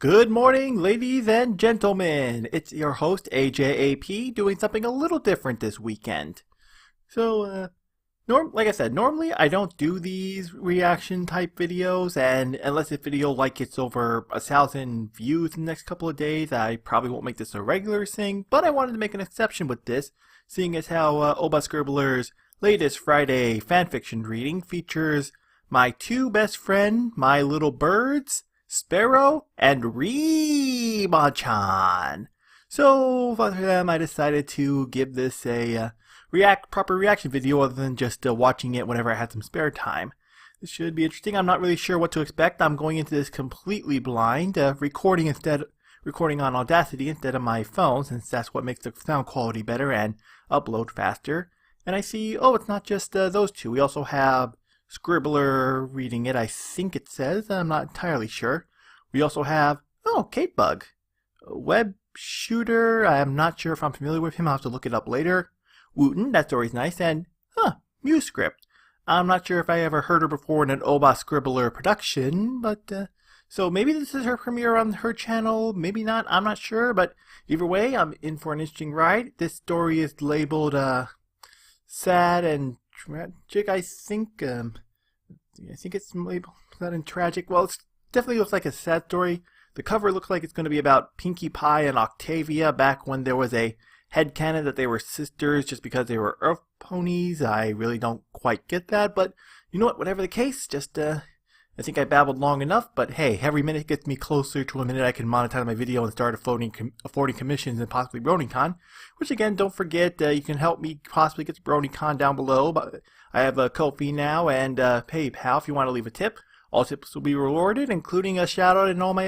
Good morning, ladies and gentlemen. It's your host, AJAP, doing something a little different this weekend. Like I said, normally I don't do these reaction type videos, and unless the video gets over 1,000 views in the next couple of days, I probably won't make this a regular thing, but I wanted to make an exception with this, seeing as how Scribbler's latest Friday fanfiction reading features my two best friends, my little birds, Sparrow and Ribon. So for them, I decided to give this a proper reaction video other than just watching it whenever I had some spare time. This should be interesting. I'm not really sure what to expect. I'm going into this completely blind, recording on Audacity instead of my phone, since that's what makes the sound quality better and upload faster. And I see, it's not just those two. We also have Scribbler reading it, I think it says. I'm not entirely sure. We also have, Catebug. Web Shooter, I'm not sure if I'm familiar with him. I'll have to look it up later. Wooten, that story's nice. And, Musescript. I'm not sure if I ever heard her before in an Scribbler production, but, so maybe this is her premiere on her channel, maybe not, I'm not sure, but either way, I'm in for an interesting ride. This story is labeled, sad and tragic, I think. I think it's labeled sad and tragic. Well, it definitely looks like a sad story. The cover looks like it's going to be about Pinkie Pie and Octavia back when there was a headcanon that they were sisters just because they were earth ponies. I really don't quite get that, but you know what? Whatever the case, I think I babbled long enough, but hey, every minute gets me closer to a minute I can monetize my video and start affording commissions and possibly BronyCon, which again, don't forget, you can help me possibly get to BronyCon down below. But I have a Ko-fi now and PayPal if you want to leave a tip. All tips will be rewarded, including a shout out in all my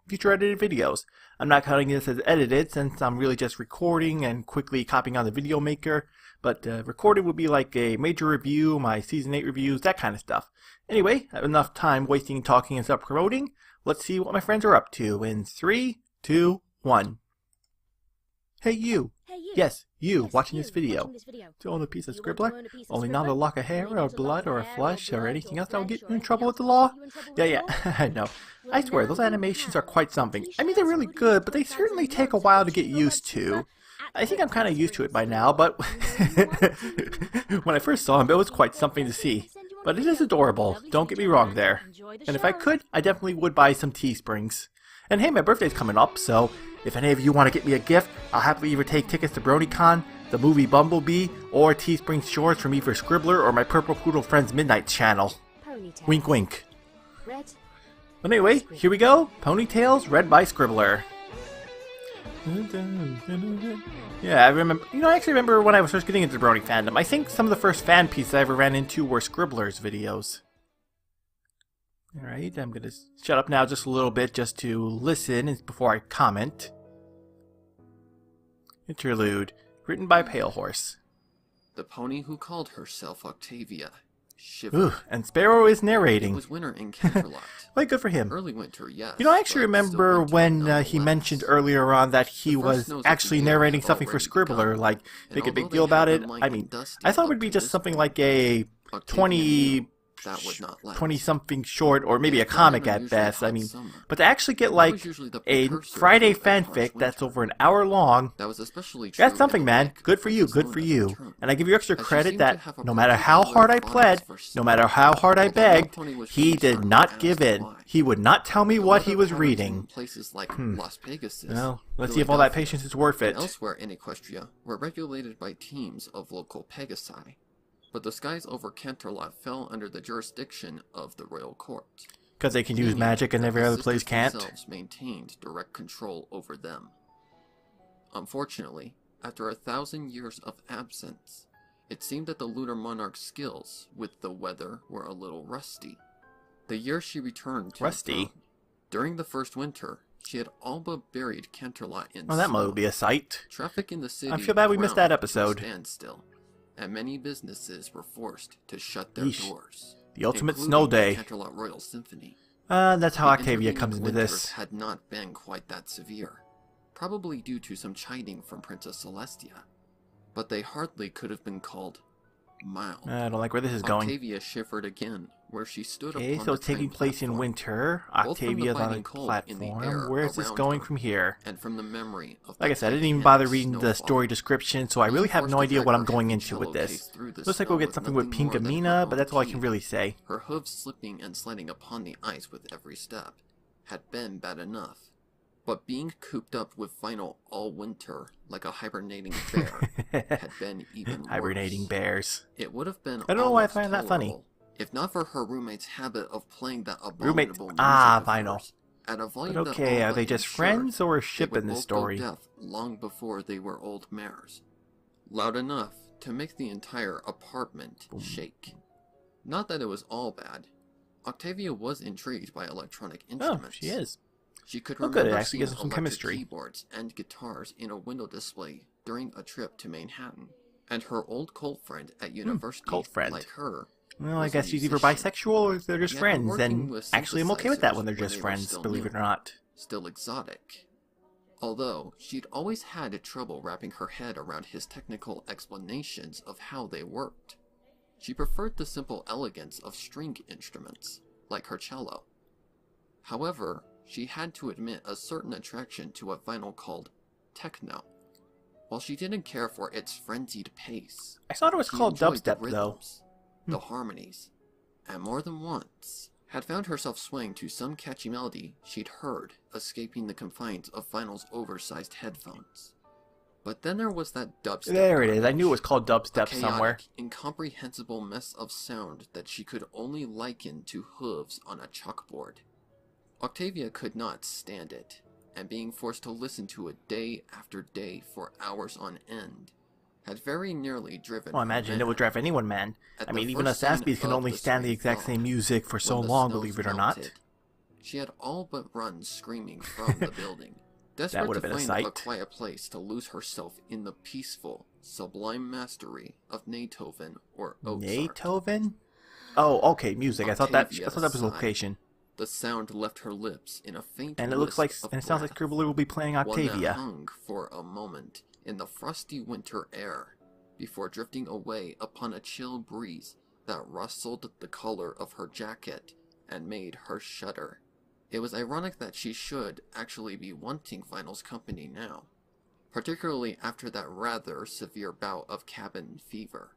future edited videos. I'm not counting this as edited since I'm really just recording and quickly copying on the video maker, but recorded would be like a major review, my season 8 reviews, that kind of stuff. Anyway, I have enough time wasting talking and start promoting. Let's see what my friends are up to in 3, 2, 1. Hey you! Yes, you, watching this video. To own a piece of Scribbler? Only not a lock of hair or blood or a flesh or anything else that will get you in trouble with the law? Yeah, I know. I swear, those animations are quite something. I mean, they're really good, but they certainly take a while to get used to. I think I'm kind of used to it by now, but when I first saw him, it was quite something to see. But it is adorable, don't get me wrong there. And if I could, I definitely would buy some Teesprings. And hey, my birthday's coming up, so if any of you want to get me a gift, I'll happily either take tickets to BronyCon, the movie Bumblebee, or Teespring shorts from either Scribbler or my Purple Poodle Friends Midnight channel. Wink wink. But anyway, here we go. Ponytails, read by Scribbler. Yeah, I remember. I actually remember when I was first getting into the Brony fandom. I think some of the first fan pieces I ever ran into were Scribbler's videos. Alright, I'm gonna shut up now just a little bit just to listen before I comment. Interlude, written by Pale Horse. The pony who called herself Octavia shivered. Ooh, and Sparrow is narrating. It was winter in Canterlot. Like, good for him. Early winter, yes. I actually remember when he mentioned earlier on that he was actually narrating something for Scribbler, like, make a big deal about it. I mean, I thought it would be just something like a 20-something short, or maybe a comic at best. I mean, but to actually get like a Friday fanfic that's over an hour long, that's something, man. Good for you, good for you. And I give you extra credit that no matter how hard I pled, no matter how hard I begged, he did not give in. He would not tell me what he was reading. Well, let's see if all that patience is worth it. Elsewhere in Equestria were regulated by teams of local Pegasi. But the skies over Canterlot fell under the jurisdiction of the royal court. Because they can use magic and every other place can't? Themselves maintained direct control over them. Unfortunately, after 1,000 years of absence, it seemed that the lunar monarch's skills with the weather were a little rusty. The year she returned to rusty? The throne, during the first winter, she had all but buried Canterlot in that might be a sight. Traffic in the city I feel bad we missed that episode. Standstill. And many businesses were forced to shut their doors. The ultimate snow day. Canterlot Royal Symphony. That's how Octavia comes into this. Had not been quite that severe, probably due to some chiding from Princess Celestia. But they hardly could have been called mild. I don't like where this is going. Octavia shivered again where she stood Okay, upon so the it's taking train place in platform, winter. both from the Octavia's on a biting cold in the air platform. Where is this around going her, from here? and from the memory of Like I the said, I didn't even bother Titanic reading the snowfall. story description, so I really Being have forced no to idea drag what I'm her going heavy into with cello this. case through the Looks like snow we'll get with something with nothing Pink more than her Amina, but own that's all I can teeth, really say. her hooves slipping and sliding upon the ice with every step, had been bad enough. But being cooped up with vinyl all winter, like a hibernating bear, had been even worse. Hibernating bears. It would have been I don't know why I almost find that funny. tolerable, if not for her roommate's habit of playing that Roommate. abominable music of Vinyl. hers at a But volume okay, that all are they but just ensured friends or a they ship would in this both story? go deaf long before they were old mares. Loud enough to make the entire apartment shake. Not that it was all bad. Octavia was intrigued by electronic instruments. Oh, she is. She could Oh, remember good, it actually seeing gives them some electric chemistry. keyboards and guitars in a window display during a trip to Manhattan, and her old cult friend at university, cult friend. like her, Well, I was a guess she's either musician. bisexual or they're just He had been friends, working and with actually I'm okay with that when they're synthesizers just they were friends, still believe new, it or not. still exotic. Although, she'd always had trouble wrapping her head around his technical explanations of how they worked. She preferred the simple elegance of string instruments, like her cello. However, she had to admit a certain attraction to a vinyl called techno. While she didn't care for its frenzied pace, I thought it was she called enjoyed dubstep, the though. rhythms, the harmonies, and more than once had found herself swaying to some catchy melody she'd heard escaping the confines of vinyl's oversized headphones. But then there was that dubstep. There it is. I garbage. knew it was called A dubstep chaotic, somewhere. incomprehensible mess of sound that she could only liken to hooves on a chalkboard. Octavia could not stand it, and being forced to listen to it day after day for hours on end had very nearly driven Well, I her imagine it mad. would drive anyone mad. At I the mean, even us first sign Aspies can of only the stand the spring exact thaw, same music for so when the long, snows believe it or melted, not. she had all but run screaming from the building, desperate would have to been a find a sight. quiet place to lose herself in the peaceful, sublime mastery of Beethoven or Mozart. Beethoven? Oh, okay, music. I thought that was sighed. location. The sound left her lips in a faint And it looks like, wisp of and it sounds like breath, Scribbler will be playing one that Octavia. hung for a moment in the frosty winter air, before drifting away upon a chill breeze that rustled the collar of her jacket and made her shudder. It was ironic that she should actually be wanting Vinyl's company now, particularly after that rather severe bout of cabin fever.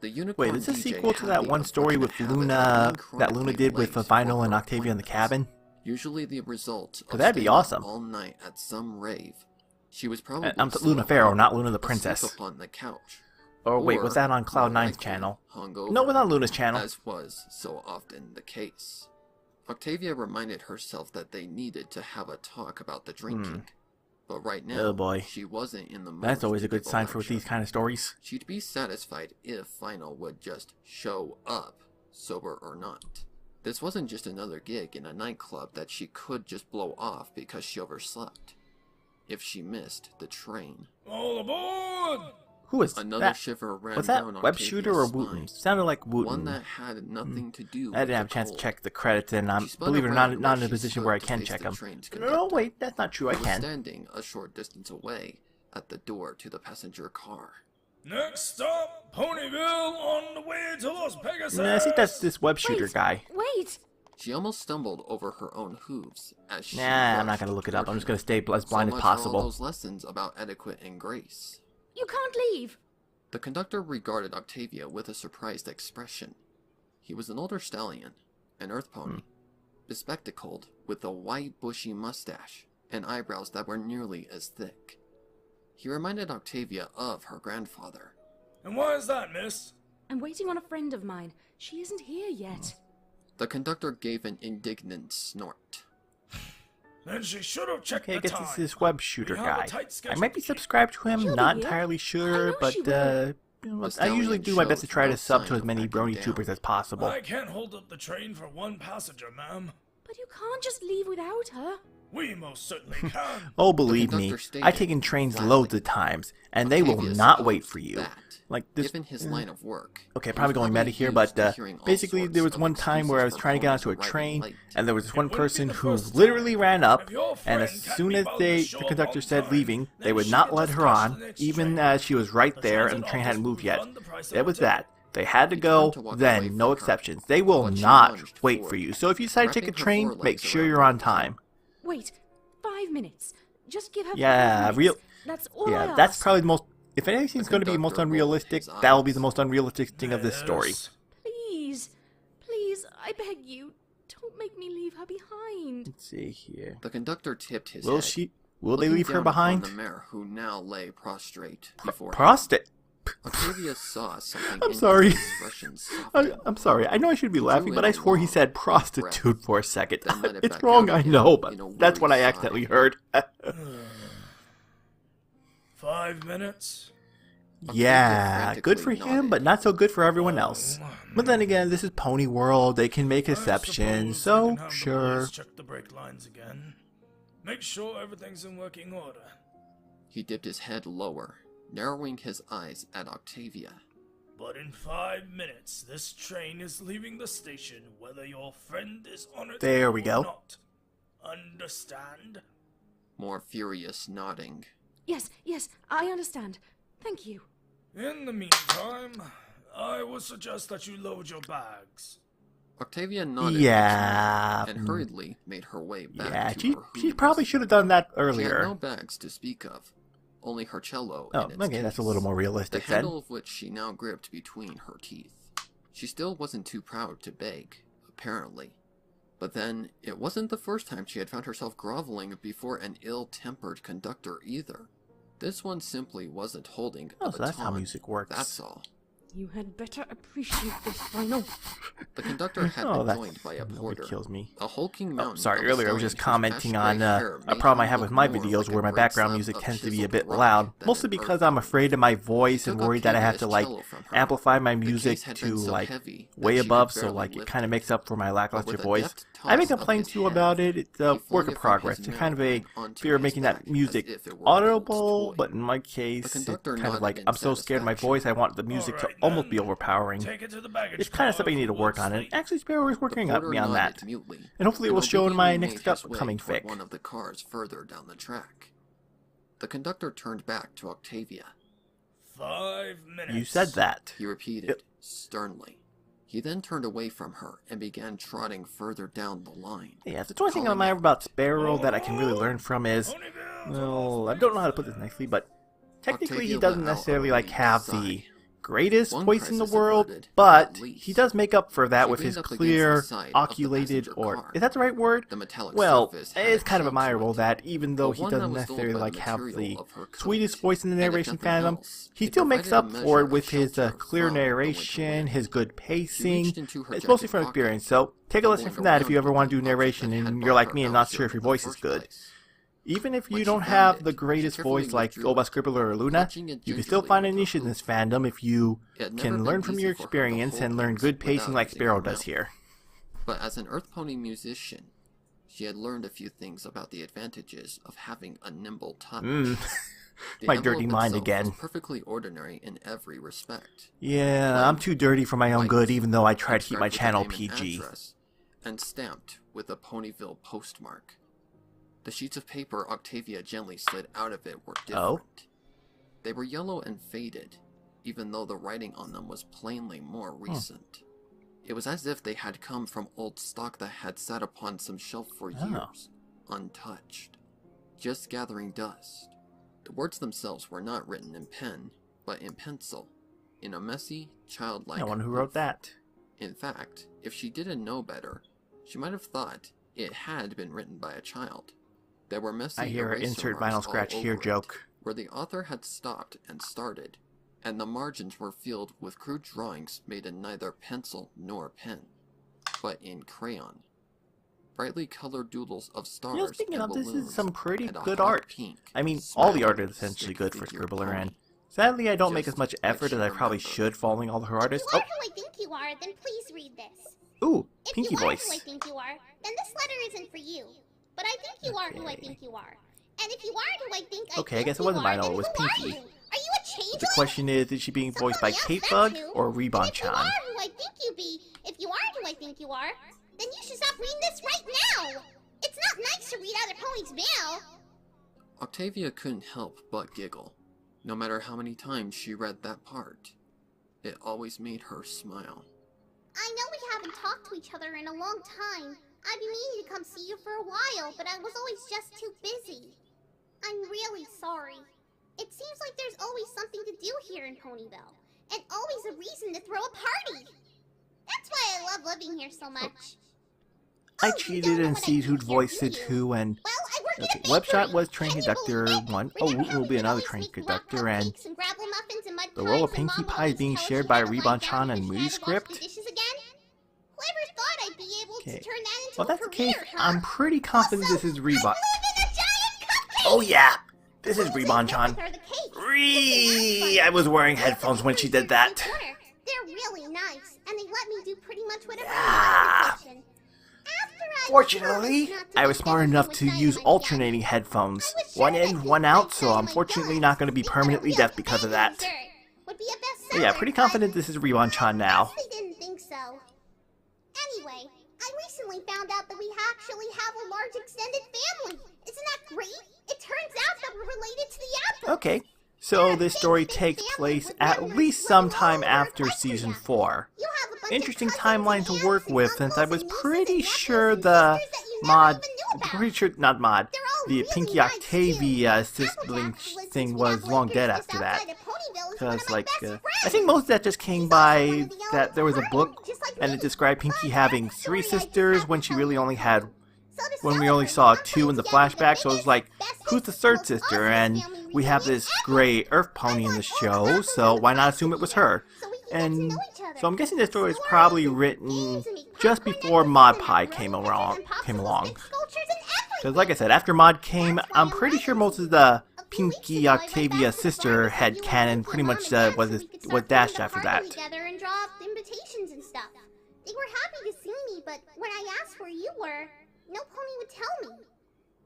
The unicorn Wait, is this a DJ sequel to had that the one story with unfortunate habit of Luna, being that Luna did with chronically Vinyl late and for Octavia in the appointments, cabin? usually the result of That'd be staying up awesome. all night at some rave. She was probably I'm still Luna at Pharaoh, home, not Luna the asleep Princess. upon the couch. Or wait, was that on more Cloud9's likely, channel? hungover, No, it was on Luna's channel. as was so often the case. Octavia reminded herself that they needed to have a talk about the drinking. But right now, Oh boy. she wasn't in the mood. That's always to a good give sign for lecture. these kind of stories. She'd be satisfied if Vinyl would just show up, sober or not. This wasn't just another gig in a nightclub that she could just blow off because she overslept. If she missed the train. All aboard! Who is Another that? shiver ran Was down that Web Octavia's Shooter or spine. Wooten? Sounded like One Wooten. that had nothing to do with I didn't have a the chance to cold. check the credits, and I'm, She spun believe it or around not, where not in a she position stood where I to can face check the them. train's No, conductor, wait, that's not true. I who was can. standing a short distance away at the door to the passenger car. Next stop, Ponyville on the way to Las Vegas. Nah, I think that's this Web Shooter guy. Wait! She almost stumbled over her own hooves as she Nah, I'm not rushed gonna look it up. I'm toward just gonna him. stay as So blind as much for all possible. those lessons about etiquette and grace. You can't leave! The conductor regarded Octavia with a surprised expression. He was an older stallion, an earth pony, bespectacled with a white bushy mustache and eyebrows that were nearly as thick. He reminded Octavia of her grandfather. And why is that, miss? I'm waiting on a friend of mine. She isn't here yet. The conductor gave an indignant snort. Then she should have checked Okay, I the guess time. it's this Web Shooter We have a guy. tight I schedule might be to keep. subscribed to him, She'll not be here. entirely I sure, know but she will. I usually do my best to try to sub to as many Brony Tubers as possible. I can't hold up the train for one passenger, ma'am. But you can't just leave without her. We most certainly can. Oh, believe me, conductor stated I've taken trains flatly. loads of times, and they will Octavia not supposed wait for you. that, Like this. given his line of work. Okay, he probably was going meta here, used but to hearing all basically sorts there was of one time where I was excuses trying to get onto a for arriving train, late. and there was this one It wouldn't be person the who first literally time. ran up, If your and friend as can't soon be as bothered to the show up conductor on said time, leaving, they then would she not can let just her catch on, the next even train. as she was right The there transit and the train office hadn't will moved yet. refund the price of It was the ticket. that. They had to He go, turned to walk away then no from her, exceptions. They will but she not lunged wait forward, for you. So if you decide to take a wrapping her train, make forelegs sure around you're her on neck. time. Wait, 5 minutes. Just give her Yeah, 5 minutes. That's all I Yeah, ask. that's probably the most... If anything's The going to be the most conductor rolled unrealistic, his that will be eyes. the most unrealistic thing of this story. Yes. Please, please, I beg you, don't make me leave her behind. Let's see here. The conductor tipped his Will head. she... Will they looking leave her down upon behind? the mare who now lay prostrate before him. Prostate. Octavia saw something I'm in sorry. his expression soften. I'm sorry. I know I should be He laughing, drew but in I a swore he long, said deep prostitute breath, for a second. then let it It's back wrong, out I again know, but in a that's what I worried accidentally sigh. heard. 5 minutes? Yeah, good for him, but not so good for everyone else. But then again, this is Pony World. They can make exceptions, so sure. Check the brake lines again. Make sure everything's in working order. He dipped his head lower, narrowing his eyes at Octavia. But in 5 minutes, this train is leaving the station, whether your friend is on it There we or go. not. Understand? More furious nodding. Yes, I understand. Thank you. In the meantime, I would suggest that you load your bags. Octavia nodded Yeah. and hurriedly made her way back Yeah, to she her she hoovers. probably should have done that She had no earlier. bags to speak of, only her cello Oh, in its okay, that's a case, little more the realistic handle then. of which she now gripped between her teeth. She still wasn't too proud to beg, apparently. But then, it wasn't the first time she had found herself groveling before an ill-tempered conductor either. This one simply wasn't holding a Oh, so that's how baton, music works. that's all. You had better appreciate this final. The conductor had Oh, been that joined by a really porter, kills me. a hulking Oh, mountain. sorry, of a earlier I was just stallion whose commenting ash on gray hair a made problem I him have with look my more videos like a where my great background slab music of tends to be a chiseled bit rock loud, than mostly an because earth I'm pony. afraid of my voice He and took worried that I have Octavia's to like cello from her. amplify my The music case had to been so like heavy that way she could above so barely like it lift kind of makes up for my But lackluster with a voice. deft I make toss of complaints his to you hand, about it. It's a he flung work of it from progress. his It's kind of a mouth and onto fear of his making back that as music if it were a Colt's audible, toy. but in my case, it's conductor kind of nodded like in I'm so scared of my satisfaction. voice, I want the music to Alright, almost be then. overpowering. Take it to the baggage It's kind of car something I need to for work one on, and sleep. actually Sparrow is The working up porter me on nodded that. mutely, And hopefully it will show in my obediently next made his way upcoming toward fic. one of the cars further down the track. The conductor turned back to Octavia. 5 minutes. You said that. He repeated, Yep. sternly. He then turned away from her and began trotting further down the line. Yeah, the only thing I admire about Sparrow that I can really learn from is, Ponyville, well, I don't know how to put this nicely, but technically Octavia he doesn't let out necessarily a like relieved have sigh. the greatest One voice in the crisis world, averted, but at least. he does make up for that She with his leaned up against clear, the side of the oculated, passenger or car. is that the right word? The metallic Well, surface had it's a kind of chill to admirable it. that even though But he one that doesn't was dulled necessarily by the like have material the of her coat. sweetest voice in the And if narration nothing fandom, else, he it still makes provided a up measure for it of with his shelter clear from the winter narration, wind. his good She pacing. reached into her It's mostly jacket from pocket, experience, so take a lesson fumbling from that if you around ever with want to the do object narration that had and brought you're like her me and out not here sure if in your the voice is first good. place. Even if When you she don't found have it, the she greatest carefully voice like withdrew Oba it, Scribbler or Luna, clutching it you can still gingerly find a with her niche in hoop. this fandom if you It had never can been learn from easy your for her to experience hold and learn things good pacing without like using Sparrow her does mouth. here. But as an Earth Pony musician, she had learned a few things about the advantages of having a nimble touch. The My envelope dirty mind itself again. was perfectly ordinary in every respect. Yeah, I'm too dirty for my own White, good, even though I try to keep my inscribed with the channel name and PG. address, and stamped with a Ponyville postmark. The sheets of paper Octavia gently slid out of it were different. Oh? They were yellow and faded, even though the writing on them was plainly more recent. It was as if they had come from old stock that had sat upon some shelf for years, untouched, just gathering dust. The words themselves were not written in pen, but in pencil, in a messy, childlike I wonder who wrote hoof. that. In fact, if she didn't know better, she might have thought it had been written by a child. There were messy I hear an eraser insert marks vinyl scratch all here over it, joke. where the author had stopped and started, and the margins were filled with crude drawings made in neither pencil nor pen, but in crayon. Brightly colored doodles of stars You know, speaking and of, this balloons is some pretty and a good hot art. pink, I mean, all the art smiling is essentially stick good for figure Scribbler, pony. and sadly I don't make as Just much as effort she as I probably remembered. should following all the her If artists. you Oh, are who I think you are, then please read this. ooh, If Pinky you are who I voice. think you are, then this letter isn't for you. But I think you are who I think you are. And if you are who I think Okay, I think guess it you wasn't are, Milo, then it was who are Pinky. you? Are you a changeling? The question is she being voiced by Somebody else, Kate Bug that's who. or And if you Ribon-chan? are who I think you be, if you are who I think you are, then you should stop reading this right now. It's not nice to read other ponies' mail. Octavia couldn't help but giggle, no matter how many times she read that part. It always made her smile. I know we haven't talked to each other in a long time. I've been meaning to come see you for a while, but I was always just too busy. I'm really sorry. It seems like there's always something to do here in Ponyville, and always a reason to throw a party. That's why I love living here so much. I cheated and see who'd voiced it who, and Well, I work okay, at a Webshot bakery. was train Can you conductor believe it? 1. Remember Oh, how will be we another always train make conductor, rock and cupcakes and gravel muffins and mud the role of pies, and Pinkie Mom Pie is always being tells shared you by how to Ribon wipe Chan down and the movie dish and wash script. the dishes again? Whoever thought I'd be able to Okay. turn that into Well, a that's the career, case. huh? I'm pretty confident Also, this is I Ribon. live in a giant cupcake! Oh yeah, this is What was Ribon it Chan. with her, the cake? Ree! I was wearing headphones when she did that. They're really nice, and they let me do pretty much whatever Yeah. I want in the kitchen. Fortunately, I was smart enough to use alternating headphones. One in, one out, so I'm fortunately not going to be permanently deaf because of that. But yeah, pretty confident this is Ribon Chan now. I didn't think so. Anyway, I recently found out that we actually have a large extended family. Isn't that great? It turns out that we're related to the apple. Okay, so this story takes place at least sometime after Season 4. Interesting timeline to work with, since I was pretty sure the the Pinkie Octavia sibling thing was long dead after that. Because, like, I think most of that just came by that there was a book, and it described Pinkie having 3 sisters when she really only had, when we only saw 2 in the flashback, so it was like, who's the 3rd sister? And we have this gray Earth pony in the show, so why not assume it was her? And so I'm guessing this story was probably written just before Mod Pie came along. Because like I said, after Mod came, I'm pretty sure most of the Pinkie Octavia sister head canon pretty much was dashed after that. And draw invitations and stuff. They were happy to see me, but when I asked where you were, no pony would tell me.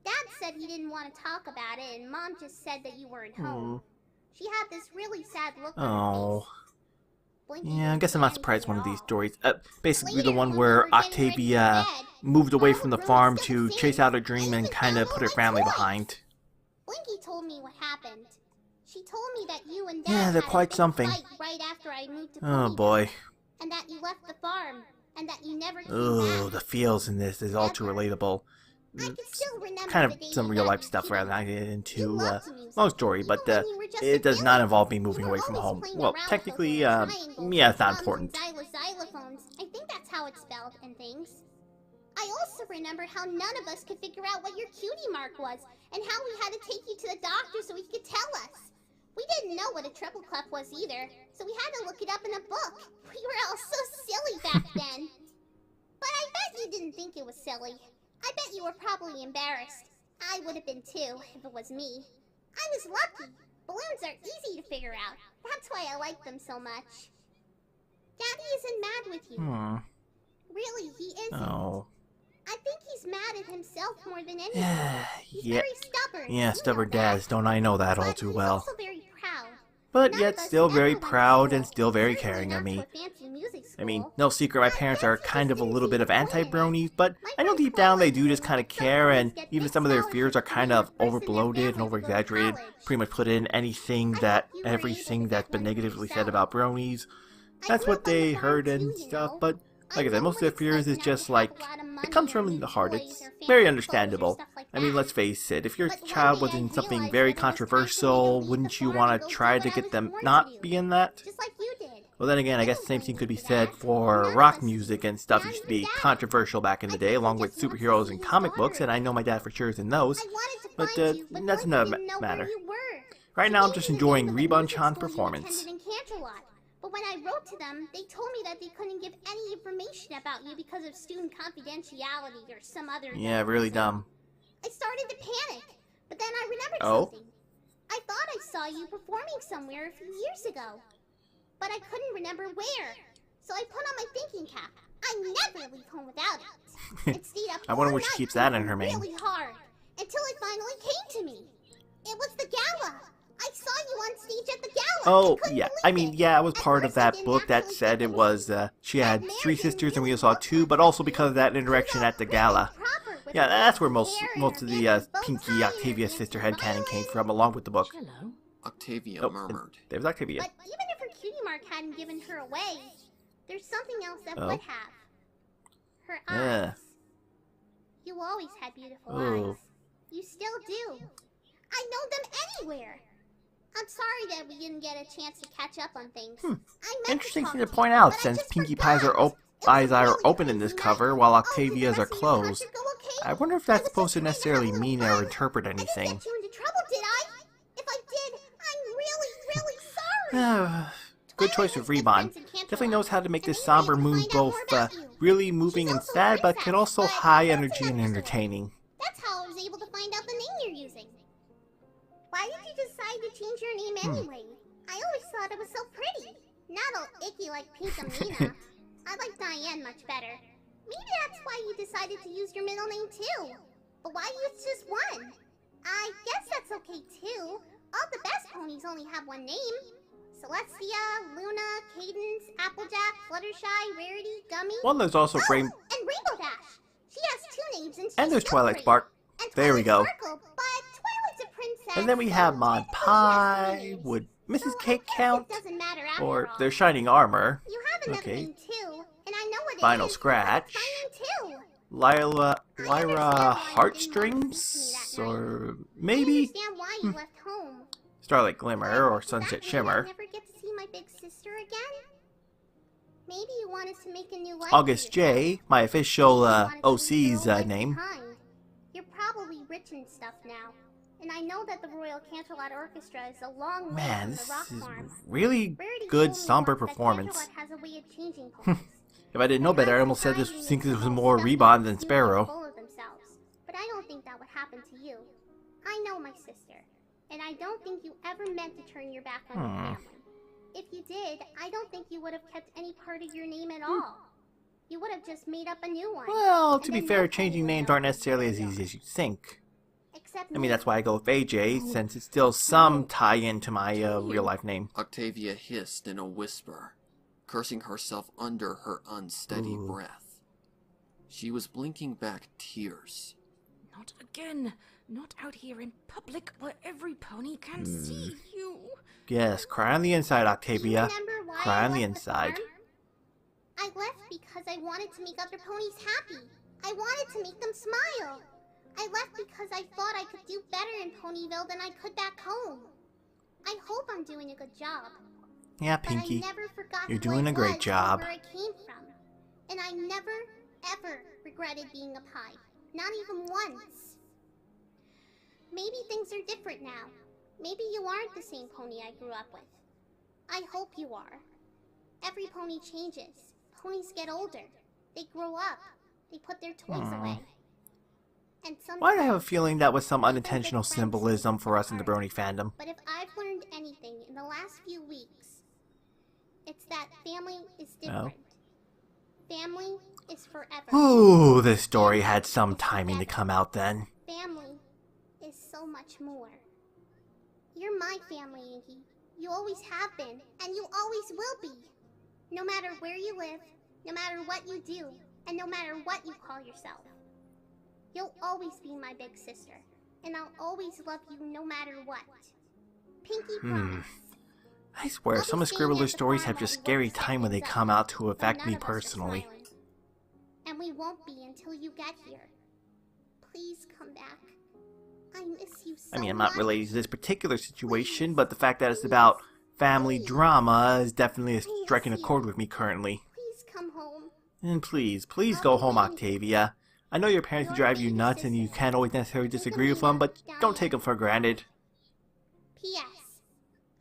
Dad said he didn't want to talk about it, and Mom just said that you weren't home. She had this really sad look on her face. Yeah, I guess I'm not surprised one of these stories. Basically the one where Octavia moved away from the farm to chase out a dream and kind of put her family behind. Blinky told me what happened. She told me that you and Dad Yeah, they're had a quite big something. fight right after I moved to Oh Ponyville, boy. and that you left the farm, and that you never came Oh, back. the feels in this is all too relatable. I can still remember Kind the of day some you real got life me stuff Peter rather than I Pan. get You into loved music. long story, but Even when you were just it a does baby, not involve me moving you away were from always home. playing Well, around with technically, those triangles, yeah, it's not drums, important. and xylophones. I think that's how it's spelled and things. I also remember how none of us could figure out what your cutie mark was, and how we had to take you to the doctor so he could tell us. We didn't know what a triple clef was either, so we had to look it up in a book. We were all so silly back then. But I bet you didn't think it was silly. I bet you were probably embarrassed. I would have been too, if it was me. I was lucky. Balloons are easy to figure out. That's why I like them so much. Daddy isn't mad with you. Really, he isn't. Oh. I think he's mad at himself more than anything. He's Yeah. very stubborn. Yeah, you stubborn know that. dads, don't I know that all But too he's well. also very proud. But None yet of us still ever very went to proud school. and still very Certainly caring not of to me. a fancy music I mean, school. no secret my parents are kind of a little bit of anti-bronies, but I know deep down they do just kind of care, and even some of their fears are kind of overbloated and over-exaggerated. Pretty much put in everything that's been negatively said about bronies. That's what they heard and stuff, but like I said, most of their fears is just like, it comes from the heart. It's very understandable. I mean, let's face it, if your child was in something very controversial, wouldn't you want to try to get them not be in that? Just like you did. Well, then again, I guess the same thing could be said for rock music and stuff used to be controversial back in the day, along with superheroes and comic books, and I know my dad for sure is in those. I wanted to But, find you, but that's Blinky another didn't know matter. where you were. Right now, I'm They just gave me the enjoying name of the Ribon music Chan's school you performance. attended in Canterlot. But when I wrote to them, they told me that they couldn't give any information about you because of student confidentiality or some other Yeah, really reason. dumb. I started to panic, but then I remembered Oh? something. I thought I saw you performing somewhere a few years ago, but I couldn't remember where. So I put on my thinking cap. I never leave home without it. It stayed up I wonder all when she night keeps that in her thinking mane. really hard, until it finally came to me. It was the gala. I saw you on stage at the gala. Oh, I couldn't yeah. believe I mean, it. yeah, I was At part of first I that didn't book that actually said think it was, she had That 3 man sisters and we didn't saw look 2, like but also because of that interaction at the gala. proper with Yeah, her that's where hair most and of her the fancy bow Pinkie tie and her Octavia fancy sister headcanon came violin. from, along with the book. Hello. Octavia Oh, murmured. there's Octavia. But even if her cutie mark hadn't given her away. There's something else that Oh. would have. Her Yeah. eyes. You always had beautiful Oh. eyes. You still do. I know them anywhere. I'm sorry that we didn't get a chance to catch up on things. I meant Interesting talk thing to you, point out, but I since just Pinkie forgot. Pie's It was eyes are really open in this crazy cover, night. while Oh, did the Octavia's are rest of your closed. lecture go okay? I wonder if I that's was supposed to just trying necessarily have a mean little or fun. interpret I didn't anything. get you into trouble, did I? If I did, I'm really sorry. Good choice with Twilight Ribon. has good friends in Definitely knows how to make and this they were able somber to mood find out both more about you. really moving She's and also a sad, but can princess, also but high that's energy and another story. entertaining. That's how I was able to find out the name you're using. Why did you decide to change your name anyway? I always thought it was so pretty. Not all icky like Pink Amina. I like Diane much better. Maybe that's why you decided to use your middle name too. But why use just one? I guess that's okay too. All the best ponies only have one name. Celestia, Luna, Cadence, Applejack, Fluttershy, Rarity, Gummy. Well, there's also and Rainbow. Rainbow Dash. She has two names and she's And there's still Twilight great. Spark. And There we Twilight go. Sparkle, but Twilight's a princess. And then we so have Mod technically she has Pie. two names. Would So Mrs. I Cake guess count? It doesn't matter after Or all. their shining armor. You have another Okay. name too, and I know what it Final is. Scratch. It's my name too. Lyra Heartstrings? Or maybe I understand why you left home. Starlight But Glimmer or does Sunset that mean Shimmer. I'll never get to see my big sister again? Maybe you want us to make a new life August for yourself. J, my official Maybe you wanted to leave OC's your old life name. behind. You're probably rich and stuff now. And I know that the Royal Canterlot Orchestra is a long way Man, from this the rock is farm. really Rarity good told me somber once that performance. Canterlot has a way of changing ponies. If I didn't know better, I almost said this think this was more Ribon than Sparrow. Full of themselves. But I don't think that would happen to you. I know my sister, and I don't think you ever meant to turn your back on your family. If you did, I don't think you would have kept any part of your name at all. You would have just made up a new one. Well, And to be then fair, nobody changing would names know aren't who necessarily you as are. easy as you think. Except I mean, me. that's why I go with AJ, since it's still some tie-in to my real-life name. Octavia hissed in a whisper, cursing herself under her unsteady Ooh. breath. She was blinking back tears. Not again. Not out here in public where every pony can see you. Yes, cry on the inside, Do you Octavia. remember why Cry I on the left inside. farm? I left because I wanted to make other ponies happy. I wanted to make them smile. I left because I thought I could do better in Ponyville than I could back home. I hope I'm doing a good job. Yeah, But Pinkie. I never forgot You're who doing I a great was or job. where I came from. And I never, ever regretted being a pie. Not even once. Maybe things are different now. Maybe you aren't the same pony I grew up with. I hope you are. Every pony changes. Ponies get older. They grow up. They put their toys away. And Why do I have a sometimes feeling that was some people unintentional get friends symbolism for us in the apart. Brony fandom? But if I've learned anything in the last few weeks, it's that family is different. Family is forever. Ooh, this story had some timing to come out then. Family is so much more. You're my family, Inky. You always have been, and you always will be. No matter where you live, no matter what you do, and no matter what you call yourself. You'll always be my big sister, and I'll always love you no matter what. Pinkie promise. I swear, I'll some be of staying at Scribbler's the stories farm have while just we work scary to set time when they things come up, out to though affect none me of us are personally. smiling. And we won't be until you get here. Please come back. I miss you so I mean, I'm not much. related to this particular situation, but the fact that it's about family drama is definitely striking a chord with me currently. Please come home. And please go home, Octavia. I know your parents can drive you nuts and you can't always necessarily disagree with them, but don't take them for granted. P.S.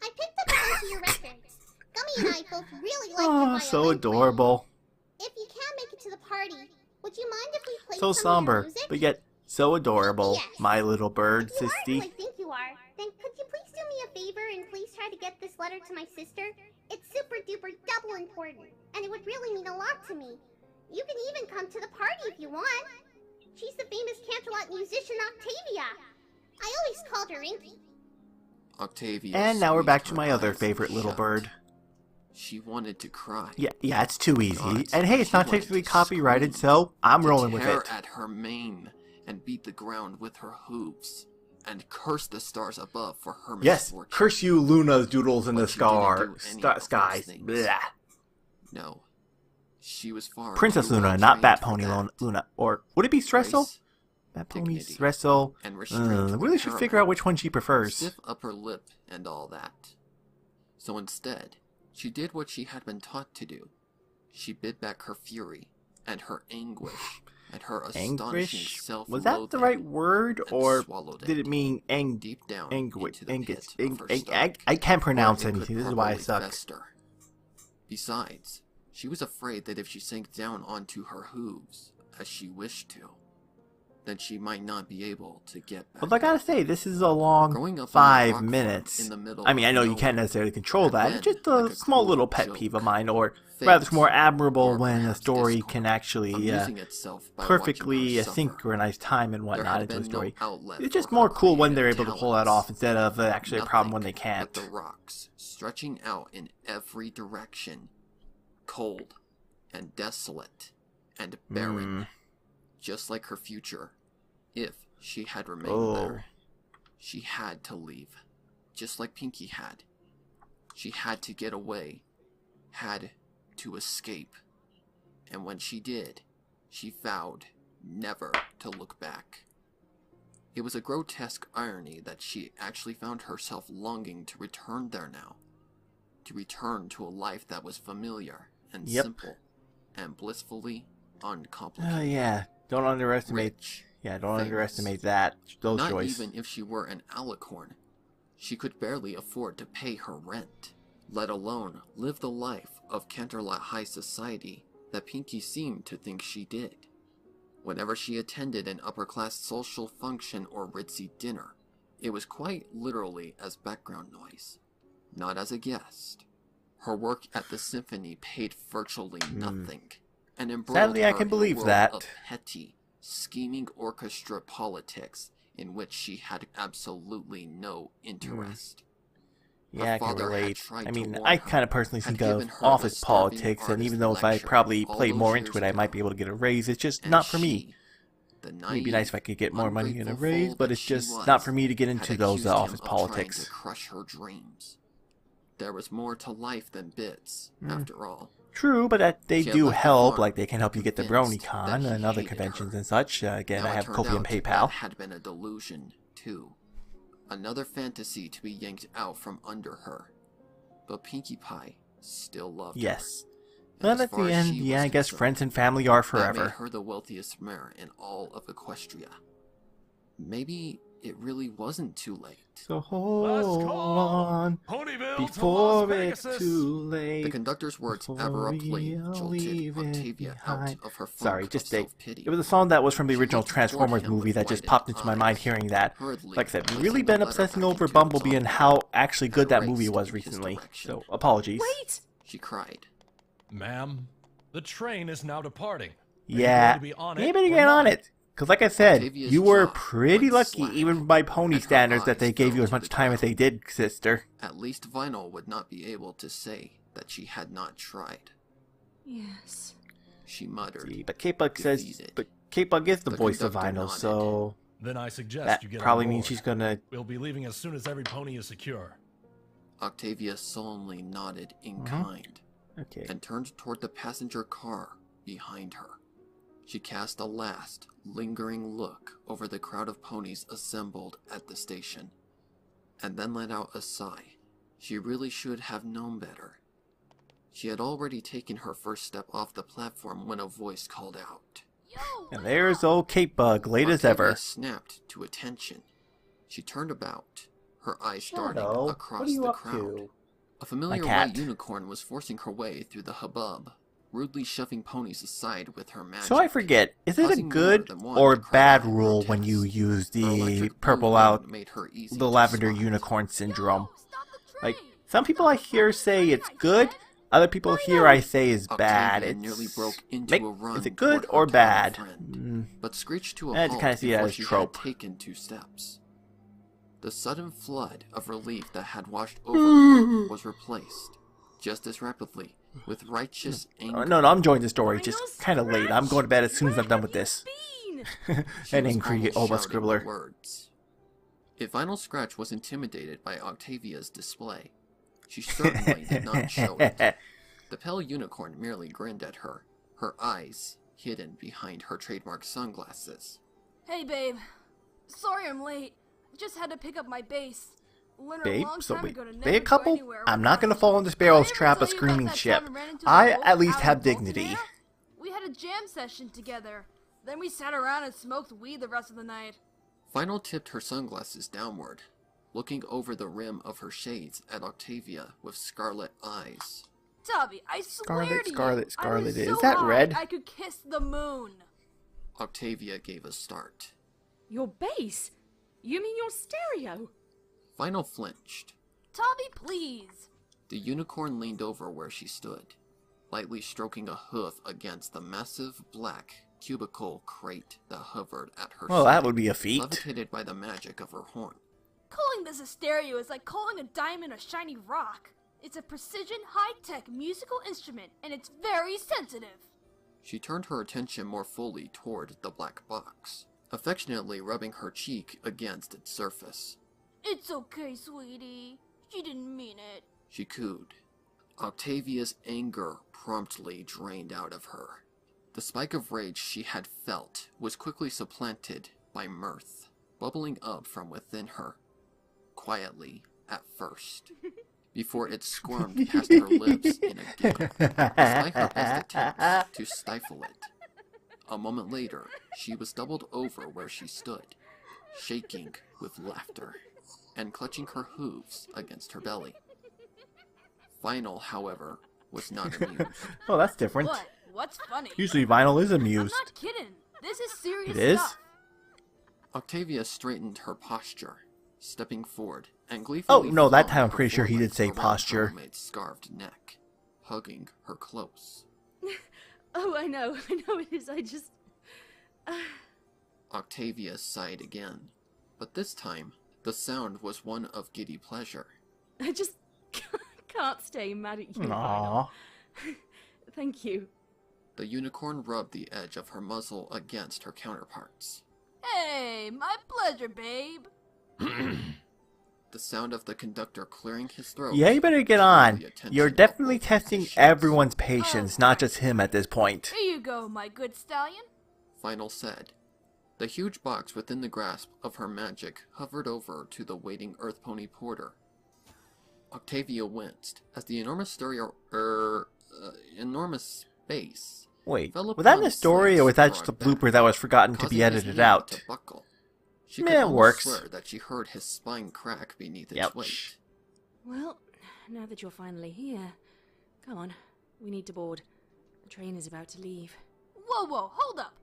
I picked up a bunch of your records. Gummy and I both really like your Oh, violin so playing. adorable. If you can't make it to the party, would you mind if we played So some of your somber, music? but yet so adorable. Yes. My little bird, If you are who I Sisty. think you are, then could you please do me a favor and please try to get this letter to my sister? It's super duper double important, and it would really mean a lot to me. You can even come to the party if you want. She's the famous Canterlot musician Octavia. I always called her Inky. Octavia. And now we're back to squeezed my her other eyes favorite little shut. bird. She wanted to cry. Yeah, it's too easy. God, And hey, it's not she wanted technically to copyrighted, scream, so I'm to rolling with tear it. at her mane and beat the ground with her hooves and cursed the stars above for her Yes, misfortune. curse you, Luna's doodles in But the she didn't do any of those skies. things. Blah. No. She was far Princess too Luna, well not trained Bat for Pony that. Luna. Or would it be Stressel? Grace, Bat Pony, dignity, Stressel. and restraint I were really should figure paramount. out which one she prefers. Stiff upper lip and all that. So instead, she did what she had been taught to do. She bid back her fury and her anguish and her astonishing Anguish? self-loathing. Was that the right word, and or swallowed did it mean deep down anguish? into the pit of her I stomach, can't pronounce where it could anything. This is why I properly suck. fester. Besides, she was afraid that if she sank down onto her hooves, as she wished to, then she might not be able to get back. Well, I gotta say, this is a long Growing up on a 5 rock farm minutes. in the middle I mean, I know you of can't nowhere, necessarily control that. and It's just then, a like a small cruel little pet joke, peeve of mine, or fate, rather, it's more admirable or when a perhaps story discord, can actually amusing itself by perfectly watching her suffer. synchronize time and There whatnot had into a been no story. outlet It's for just her more cool when they're creative able to pull that talents. off instead of actually a problem when they Nothing can't. but the rocks stretching out in every direction, cold and desolate and barren, just like her future. If she had remained there, she had to leave, just like Pinky had. She had to get away, had to escape, and when she did, she vowed never to look back. It was a grotesque irony that she actually found herself longing to return there now, to return to a life that was familiar and simple and blissfully uncomplicated. Oh yeah, don't underestimate. Rich, Yeah, don't famous. underestimate that. Those Not joys. even if she were an alicorn. She could barely afford to pay her rent, let alone live the life of Canterlot High Society that Pinky seemed to think she did. Whenever she attended an upper-class social function or ritzy dinner, it was quite literally as background noise, not as a guest. Her work at the symphony paid virtually nothing, and embroiled Sadly, I her can in a believe world that. of petty, scheming orchestra politics in which she had absolutely no interest. Her Yeah, I can father had relate. tried I to mean, warn I her, kind of personally had think given of her the office starving politics, and artist even though if I lecture probably all played those more years into it, I might ago. be able to get a raise. It's just And not for me. she, the It'd be nice if I could get more money and a raise, but it's just not for me to get into those office politics. To crush her dreams. There was more to life than bits, after all. True, but they She had do left the help, farm, like they can help you get the convinced BronyCon that he and other hated conventions her. and such. Again, Now I it have turned Kofi and out that PayPal. had been a delusion, too. Another fantasy to be yanked out from under her. But Pinkie Pie still loved her. Yes. And But as at far the as end, she yeah, was I guess concerned, friends and family are that made forever. her the wealthiest mare in all of Equestria. Maybe it really wasn't too late. So hold on Ponyville before to Las it's Vegas. too late. The conductor's words before abruptly we'll jolted leave it Octavia out behind. of her funk Sorry, of just self-pity. it was a song that was from the She original looked toward Transformers him movie with that just widened popped into my mind eyes, hearing that. hurriedly Like I said, placing really the been letter obsessing back over into Bumblebee its and how actually good that and movie was raced in his recently. direction. So, apologies. Wait! She cried. Ma'am, the train is now departing. Are you Yeah, going to be on you it better or get on not? it. Because like I said, Octavia's you were jaw pretty went lucky, slack, even by pony and her standards, that they eyes gave you fell as to much the time as they ground. did, sister. At least Vinyl would not be able to say that she had not tried. Yes. She muttered. See, but K-Bug says, defeated. but K-Bug is the The voice of conductor Vinyl, nodded. so Then I suggest that you get probably on means board. she's gonna. We'll be leaving as soon as every pony is secure. Octavia solemnly nodded in Mhm. kind Okay. and turned toward the passenger car behind her. She cast a last, lingering look over the crowd of ponies assembled at the station, and then let out a sigh. She really should have known better. She had already taken her first step off the platform when a voice called out. Yo! And there's old K-Bug, late as Octavia ever. snapped to attention. She turned about, her eyes darting Shadow, across what are you the up crowd. to? A familiar cat. white unicorn was forcing her way through the hubbub, rudely shoving ponies aside with her magic. So I forget, is it a causing more good than one or to cry bad out in rule when protest. you use Her the electric purple blue out, wind made her easy the to lavender spot. unicorn syndrome? Yo, stop the train! Like, some people I hear say it's good, other people here I say is bad. Octavia It's nearly broke into make, a run is it good toward her or bad? tiny friend, but screeched to a I halt kinda see it before as she trope. had taken 2 steps. The sudden flood of relief that had washed over her was replaced, just as rapidly, with righteous anger. No, I'm enjoying the story. I Just know, kind of late. I'm going to bed as soon as Where I'm done have with you this. been? She An was angry almost Oba shouting the Scribbler. words. If Vinyl Scratch was intimidated by Octavia's display, she certainly did not show it. The pale unicorn merely grinned at her, her eyes hidden behind her trademark sunglasses. Hey, babe. Sorry I'm late. Just had to pick up my bass. Learned a Babe, long so time wait, ago to they never a go couple? anywhere I'm not gonna without fall you. into Sparrow's Did I trap ever of tell you about screaming that ship. time I ran into I a at least wolf have out in dignity. Baltimore? We had a jam session together. Then we sat around and smoked weed the rest of the night. Vinyl tipped her sunglasses downward, looking over the rim of her shades at Octavia with scarlet eyes. Tubby, I swear Scarlet, to Scarlet, you, Scarlet. I was Is so that high, red? I could kiss the moon. Octavia gave a start. Your bass? You mean your stereo? Vinyl flinched. Tubby, please. The unicorn leaned over where she stood, lightly stroking a hoof against the massive black cubicle crate that hovered at her Well, side, that would be a feat. levitated by the magic of her horn. Calling this a stereo is like calling a diamond a shiny rock. It's a precision, high-tech musical instrument, and it's very sensitive. She turned her attention more fully toward the black box, affectionately rubbing her cheek against its surface. It's okay, sweetie. She didn't mean it. She cooed. Octavia's anger promptly drained out of her. The spike of rage she had felt was quickly supplanted by mirth, bubbling up from within her. Quietly, at first, before it squirmed past her lips in a giggle, despite her best attempts to stifle it. A moment later, she was doubled over where she stood, shaking with laughter, and clutching her hooves against her belly. Vinyl, however, was not amused. Well, that's different. What? What's funny? Usually Vinyl is I'm amused. not kidding. This is serious It is? stuff. Octavia straightened her posture, stepping forward and Oh, gleefully no, that flung time I'm her pretty sure he did forelegs say around her posture. roommate's scarved neck, hugging her close. Oh, I know it is. I just... Octavia sighed again, but this time the sound was one of giddy pleasure. I just can't stay mad at you. Aww. Thank you. The unicorn rubbed the edge of her muzzle against her counterparts. Hey, my pleasure, babe. The sound of the conductor clearing his throat. Yeah, you better get drew on. the attention You're of definitely both testing musicians. everyone's patience, not just him at this point. Here you go, my good stallion. Vinyl said. The huge box within the grasp of her magic hovered over to the waiting Earth Pony Porter. Octavia winced as the enormous enormous space Wait, fell was that in upon the story, or was that just a Slate's broad blooper back, that was forgotten to causing be his edited knee out? to buckle. She Meh, could it almost works. swear that she heard his spine crack beneath its Ouch. weight. Well, now that you're finally here, come on. We need to board. The train is about to leave. Whoa, hold up.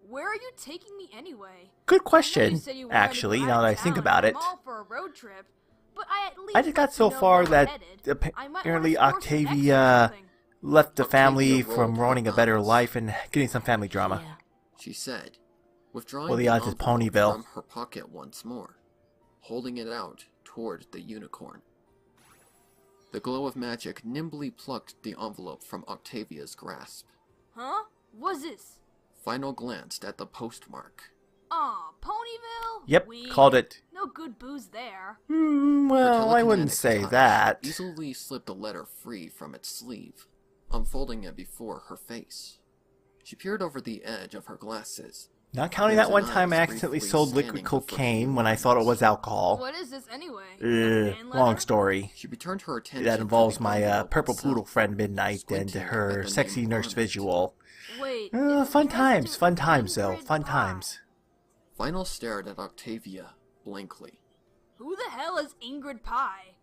Where are you taking me anyway? Good I know you question, said you wanted to actually, go now out that I of think town about and it. I'm all for a road trip, but I at least I just got like to so know far where that I'm headed. I might apparently wanna score some X's or Octavia something. left the Octavia family rolled from her ruining a better eyes. life and getting some family drama. Yeah. She said, withdrawing Well, the the odds is envelope Ponyville. from her pocket once more, holding it out toward the unicorn. The glow of magic nimbly plucked the envelope from Octavia's grasp. Huh? What's this? Vinyl glanced at the postmark. Aw, Ponyville? Yep, Weak. called it. No good booze there. Her Well, I wouldn't telekinetic say touch that. Easily slipped a letter free from its sleeve, unfolding it before her face. She peered over the edge of her glasses. Not counting There's that one an time I eyes accidentally briefly sold scanning liquid her for a cocaine few when I thought it moments. was alcohol. What is this anyway? A fan Long letter? story. She returned her attention That to involves the my envelope purple itself, poodle friend Midnight and squinting her at the sexy name nurse on it. visual. Wait. Fun it's addressed times, to fun times though, Ingrid fun Pye. times. Vinyl stared at Octavia blankly. Who the hell is Ingrid Pye?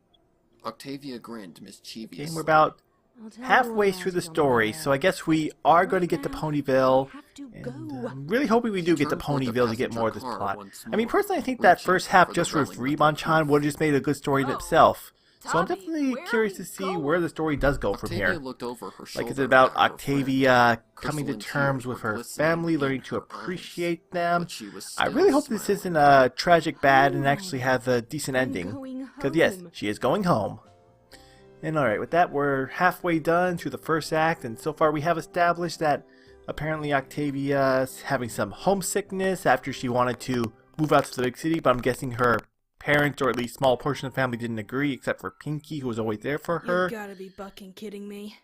Octavia grinned mischievously. Okay, we're about I'll tell you halfway all through about the it on story, my so I guess we are going to get to Now, Ponyville. I have to And go. I'm really hoping we do get to Turned toward the Ponyville to get more of this passenger plot. car once I mean, more, personally, I think that reaching first half for the just with rolling Ribon-chan would have just made a good story in Oh, itself. So I'm Tommy, definitely where are curious we to see going? where the story does go from Octavia here. looked over her shoulder Like, is it about at her Octavia friend. coming to Crystalline terms tears with were her glistening family, in learning to her eyes, appreciate them? but she was I still really hope this smiling. isn't a tragic bad and Oh, actually has a decent I'm ending. going Because yes, home. she is going home. And alright, with that, we're halfway done through the first act, and so far we have established that apparently Octavia's having some homesickness after she wanted to move out to the big city, but I'm guessing her parents, or at least small portion of the family, didn't agree, except for Pinky, who was always there for her. You gotta be bucking kidding me.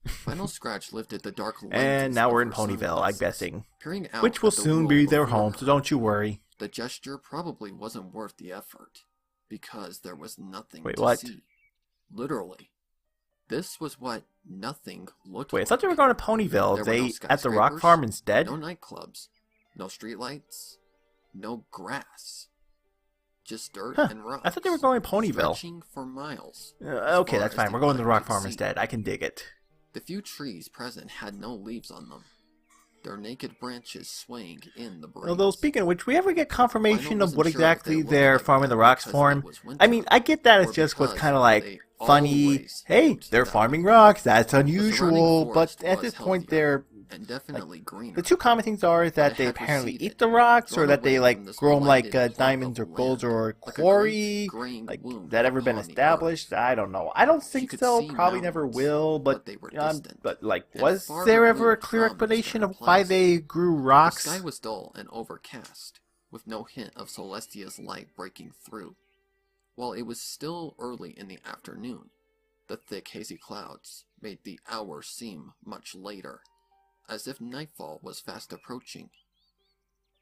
Final Scratch lifted the dark lenses And now of we're in her Ponyville, I'm sunglasses, guessing. peering out Which will at the soon world be their before home, her. so don't you worry. The gesture probably wasn't worth the effort, because there was nothing Wait, to what? see. Literally. This was what nothing looked Wait, I like. thought they were going to Ponyville. There were no They at the rock skyscrapers, farm instead? No nightclubs, no streetlights, no grass. Just dirt Huh, and rocks. I thought they were going to Ponyville. Stretching for miles. Okay, far that's as fine. the We're going to the eye rock could farm see. instead. I can dig it. The few trees present had no leaves on them, their naked branches swaying in the breeze. Although, speaking of which, we ever get confirmation of wasn't what sure if exactly they looked they're like farming that the rocks because for? it was I mean, winter, I get that or it's just what's because kind of like they funny. always Hey, looked they're that farming way. rocks. That's The surrounding unusual. But forest at was this point, healthier they're and definitely greener. the two common things are that it they had apparently receded, eat the rocks, or drawn that they away from like this grow them like blighted plot diamonds or of golds land, or like a great quarry. graying Like wound that ever been upon the established? earth. I don't know. I don't She think could so. see Probably never mountains, will. But they were distant, but like, and was far there ever a removed clear from explanation this of why place. they grew The rocks? sky was dull and overcast, with no hint of Celestia's light breaking through. While it was still early in the afternoon, the thick hazy clouds made the hour seem much later, as if nightfall was fast approaching.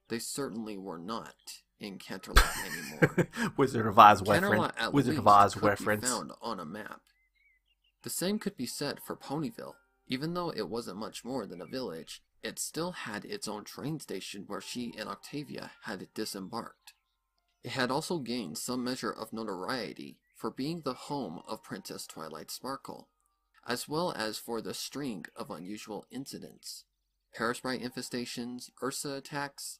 They certainly were not in Canterlot anymore. Wizard of Oz Canterlot reference. at Wizard least of Oz could reference. be found on a map. The same could be said for Ponyville. Even though it wasn't much more than a village, it still had its own train station where she and Octavia had disembarked. It had also gained some measure of notoriety for being the home of Princess Twilight Sparkle, as well as for the string of unusual incidents, Parasprite infestations, Ursa attacks,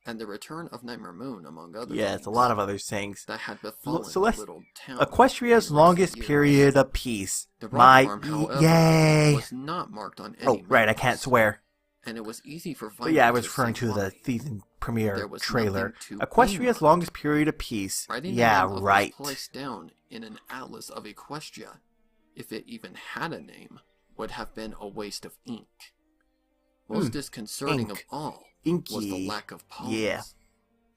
and the return of Nightmare Moon, among other Yes, things a lot of other things. that had befallen the Celeste, little town. Equestria's in longest recent years. period of peace. The rock My farm, however, yay! was not marked on any Oh, right, I maps, can't swear. and it was easy for But yeah, I Vinyl was to referring say to the why. season There premiere was trailer. nothing to Equestria's be longest period of peace. Writing Yeah, the name of right. this place down in an atlas of Equestria, if it even had a name, would have been a waste of ink. Most disconcerting ink. of all Inky. was the lack of ponies. Yeah.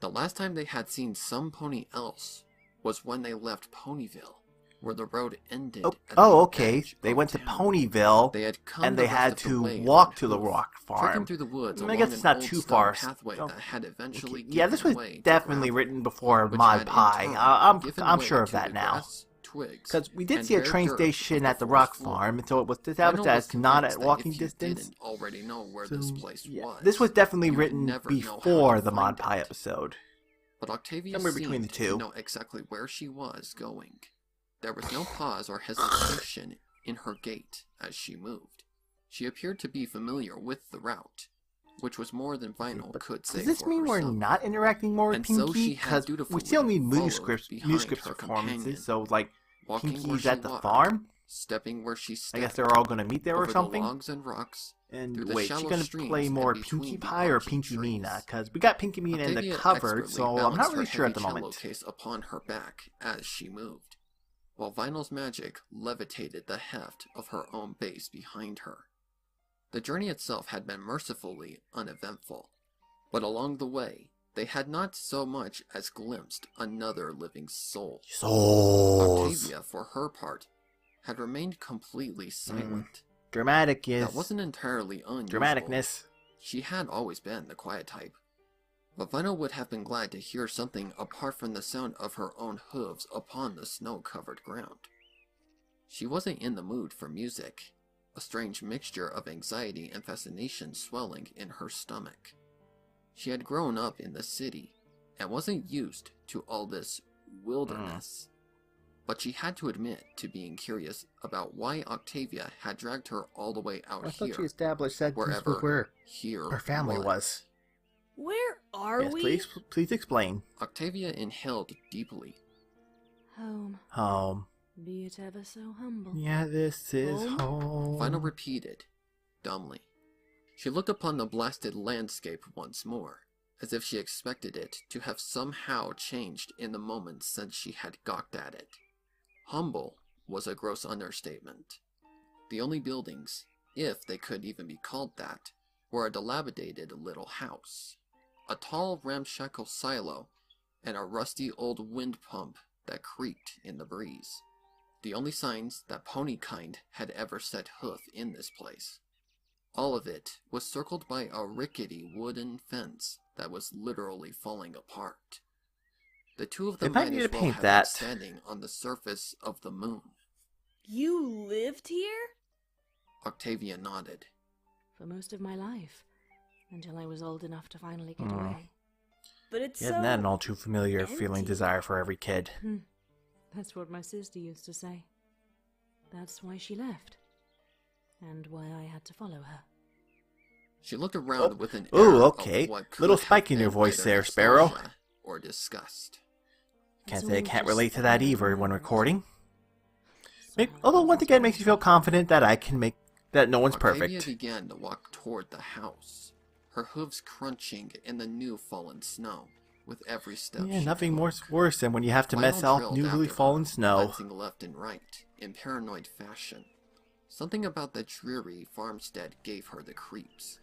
The last time they had seen some pony else was when they left Ponyville, where the road ended. at the Okay. edge They of went to town. Ponyville, They had come and the they rest had of the to way walk on to the hoof, rock trekking farm. through the woods I along guess it's an not old too stone far. pathway Oh, that had eventually okay. Yeah, this given was way to definitely gravel, written before which Mod had in Pie. turn given I'm way sure of to that the now. grass, twigs, Because we did and see a bare train dirt station of the at the rock forest floor. farm, and so it was Vinyl established was as not convinced at that walking if you distance. didn't already know where this place Yeah, was, this was definitely you would written never know how before to the Mod find Pie it. episode. But Octavia Somewhere seemed between the two. to know exactly where she was going. There was no pause or hesitation in her gait as she moved. She appeared to be familiar with the route, which was more than Vinyl could say Does this for mean we're herself. not interacting more with And so Pinky? she had Because dutifully we still need followed manuscripts behind her performances, companion, so like walking where Pinky's she at the walked, farm? stepping where she I stepped, guess they're all going to meet there or over something? the logs and rocks. through And the wait, she shallow going to streams play and more between Pinkie the Pie or arching Pinky trees. Mina? Because we got Pinky Mina in the Octavia covered, expertly so I'm balanced not her really sure at the heavy cello moment. case upon her back as she moved, while Vinyl's magic levitated the heft of her own base behind her. The journey itself had been mercifully uneventful, but along the way, they had not so much as glimpsed another living soul. Souls. Octavia, for her part, had remained completely silent. Dramatic is... That wasn't entirely unusual. Dramaticness. She had always been the quiet type. But Vinyl would have been glad to hear something apart from the sound of her own hooves upon the snow-covered ground. She wasn't in the mood for music, a strange mixture of anxiety and fascination swelling in her stomach. She had grown up in the city, and wasn't used to all this wilderness. But she had to admit to being curious about why Octavia had dragged her all the way out I here. thought she established that this wherever was where here her family was. Where are Yes, we? please explain. Octavia inhaled deeply. Home. Home. Be it ever so humble. Yeah, this is Home? home. Vinyl repeated, dumbly. She looked upon the blasted landscape once more, as if she expected it to have somehow changed in the moments since she had gawked at it. Humble was a gross understatement. The only buildings, if they could even be called that, were a dilapidated little house, a tall ramshackle silo, and a rusty old wind pump that creaked in the breeze. The only signs that pony kind had ever set hoof in this place. All of it was circled by a rickety wooden fence that was literally falling apart. The two of them They might might need as to well paint have that. been standing on the surface of the moon. You lived here? Octavia nodded. For most of my life. Until I was old enough to finally get away. But it's Isn't that an all too familiar feeling empty. desire for every kid? That's what my sister used to say. That's why she left. And why I had to follow her. She looked around with an Ooh, air okay. of what could Little have spike in your been voice either there, Sparrow. nostalgia or disgust. Can't It's say I all can't just relate to that there either in when my recording. So Although once again, it makes me feel confident that I can make that no one's Octavia perfect. began to walk toward the house, her hooves crunching in the new fallen snow with every step Yeah, she nothing took. worse than when you have to mess Lionel out trailed newly after fallen her, snow. glancing left and right in paranoid fashion. Something about the dreary farmstead gave her the creeps.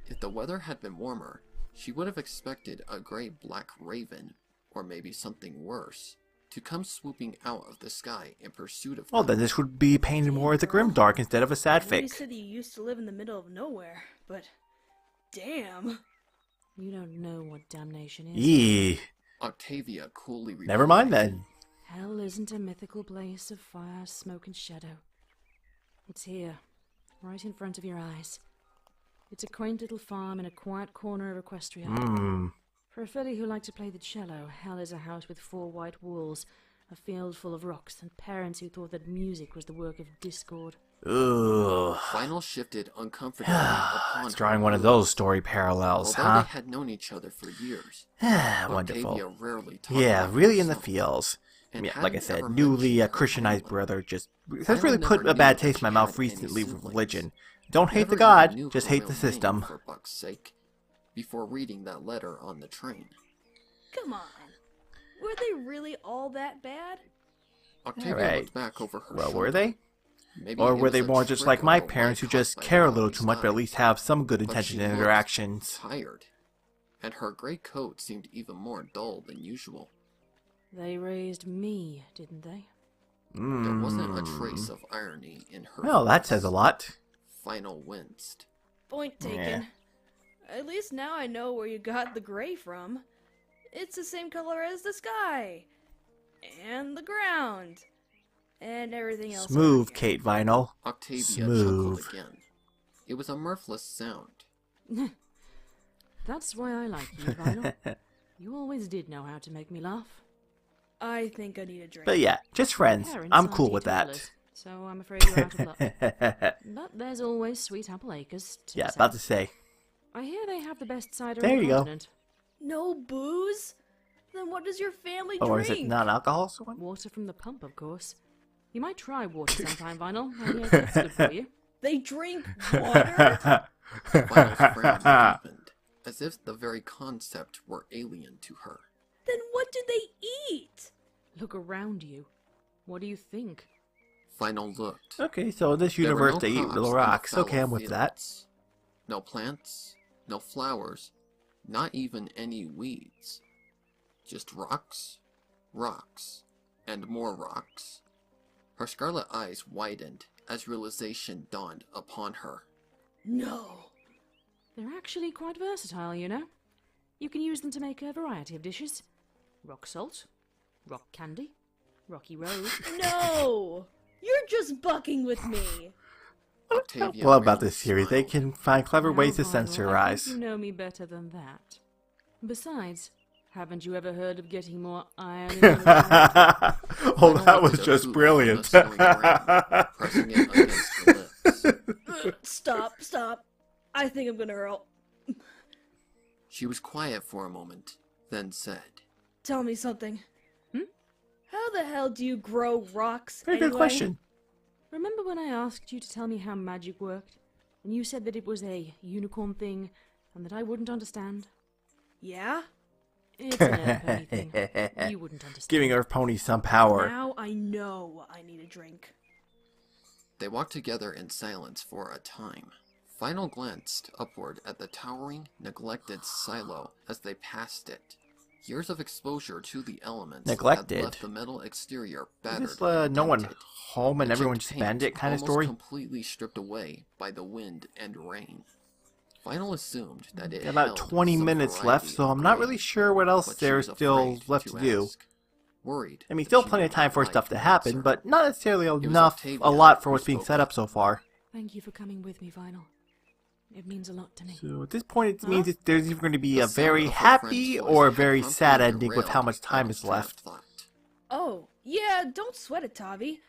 If the weather had been warmer, she would have expected a gray-black raven, or maybe something worse, to come swooping out of the sky in pursuit of Well, them. then this would be painted more as a grimdark instead of a sad I know you fic. said you used to live in the middle of nowhere, but damn. You don't know what damnation is. Yee. Octavia coolly Never mind replied. then. Hell isn't a mythical place of fire, smoke, and shadow. It's here, right in front of your eyes. It's a quaint little farm in a quiet corner of Equestria. Mmm. For a filly who liked to play the cello, hell is a house with 4 white walls, a field full of rocks, and parents who thought that music was the work of discord. Ugh. Final shifted uncomfortably upon It's drawing her one of mood. those story parallels, Although huh? they had known each other for years, Wonderful. Octavia rarely talked Yeah, about really in the herself, feels. and Yeah, like I hadn't said, ever newly mentioned her Christianized family. brother just has Final really put never a bad knew taste in my that mouth she had any recently with siblings. religion. Don't hate the Never God, even knew just her hate real the name, system. for buck's sake, before reading that letter on the train. Come on. Were they really all that bad? Octavia Alright. looked back over her Well, shoulder. were they? Maybe Or it were was they a more just trick like of my the parents who light caught just by care a cloudy little too much but at sky? least have some good But intention she in looked interactions? tired, and her gray coat seemed even more dull than usual. They raised me, didn't they? There wasn't a trace of irony in her Well, that voice. says a lot. Final winced. Point taken. At least now I know where you got the gray from. It's the same color as the sky. And the ground. And everything else. Smooth, over here. Kate Vinyl. Octavia Smooth. chuckled again. It was a mirthless sound. That's why I like you, Vinyl. You always did know how to make me laugh. I think I need a drink. But yeah, just friends. Parents I'm are cool with that. teetotalers, so I'm afraid you're out of luck. But there's always Sweet Apple Acres. To Yeah, sell. about to say. I hear they have the best cider There on the you go. continent. No booze? Then what does your family Or drink? is it non-alcohol? Water from the pump, of course. You might try water sometime, Vinyl. I hear that's good for you. They drink water? Final's frown deepened, as if the very concept were alien to her. Then what do they eat? Look around you. What do you think? Final looked. Okay, so in this There were universe no they eat crops little in the rocks. Okay, fallow I'm with that. fields. No plants, no flowers, not even any weeds. Just rocks, rocks, and more rocks. Her scarlet eyes widened as realization dawned upon her. No. They're actually quite versatile, you know. You can use them to make a variety of dishes. Rock salt, rock candy, rocky road. No! You're just bucking with me. Octavia Well, about merely this series, they smiled. can find clever Now, ways to Vinyl, censor I eyes. think you know me better than that. Besides, haven't you ever heard of getting more iron in your water? Oh, Final that was looked at her just boot brilliant. on the snowy ground, pressing it against her lips. Stop. I think I'm gonna hurl. She was quiet for a moment, then said, Tell me something. How the hell do you grow rocks Very anyway? good question. Remember when I asked you to tell me how magic worked? And you said that it was a unicorn thing, and that I wouldn't understand? Yeah? It's an earth pony thing. You wouldn't understand. Giving Earth Pony some power. Now I know I need a drink. They walked together in silence for a time. Final glanced upward at the towering, neglected silo as they passed it. Years of exposure to the elements Neglected. had left the metal exterior battered Is this and no one dented. home and The everyone chipped just paint bandit kind of almost story? completely stripped away by the wind and rain. Final assumed that it About held 20 some minutes variety left, so of I'm not grain, really sure what else but she there's was still afraid left to do. ask. Worried I mean, that still she plenty of might time not for like stuff to the happen, answer. but not necessarily was enough, Octavia a lot for who what's being spoke set up up. so far. Thank you for coming with me, Vinyl. It means a lot to me. So at this point, it Huh? means that there's either going to be The a sound very of her happy friend's voice or a had very promptly sad ending with how derailed much time Vinyl's is train of left. thought. Oh, yeah, don't sweat it, Tavi.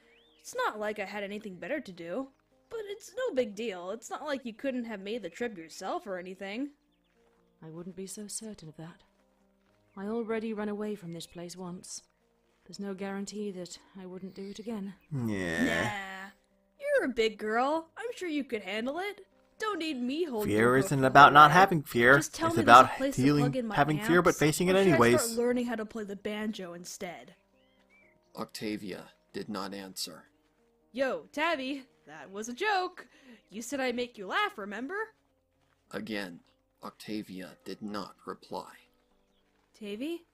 It's not like I had anything better to do. But it's no big deal. It's not like you couldn't have made the trip yourself or anything. I wouldn't be so certain of that. I already ran away from this place once. There's no guarantee that I wouldn't do it again. Yeah. Nah. You're a big girl. I'm sure you could handle it. Don't need me holding Fear your isn't hoof about the not way. having fear. Just tell It's me there's a about place to plug in my having fear but amps, facing it or should I anyways. start learning how to play the banjo instead? Octavia did not answer. Yo, Tabby, that was a joke. You said I'd make you laugh, remember? Again, Octavia did not reply. Tavy?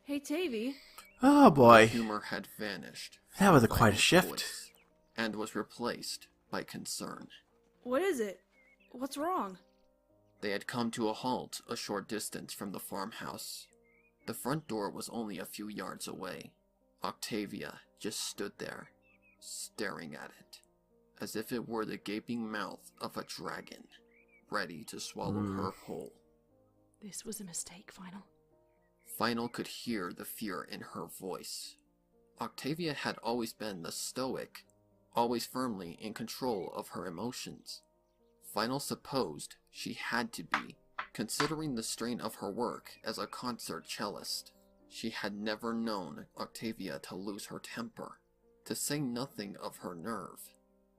Hey, Tavy. Oh The boy. humor had vanished. That was from quite a Vinyl's shift. voice and was replaced by concern. What is it? What's wrong? They had come to a halt a short distance from the farmhouse. The front door was only a few yards away. Octavia just stood there, staring at it, as if it were the gaping mouth of a dragon, ready to swallow her whole. This was a mistake, Vinyl. Final could hear the fear in her voice. Octavia had always been the stoic, always firmly in control of her emotions. Final supposed she had to be, considering the strain of her work as a concert cellist. She had never known Octavia to lose her temper, to say nothing of her nerve.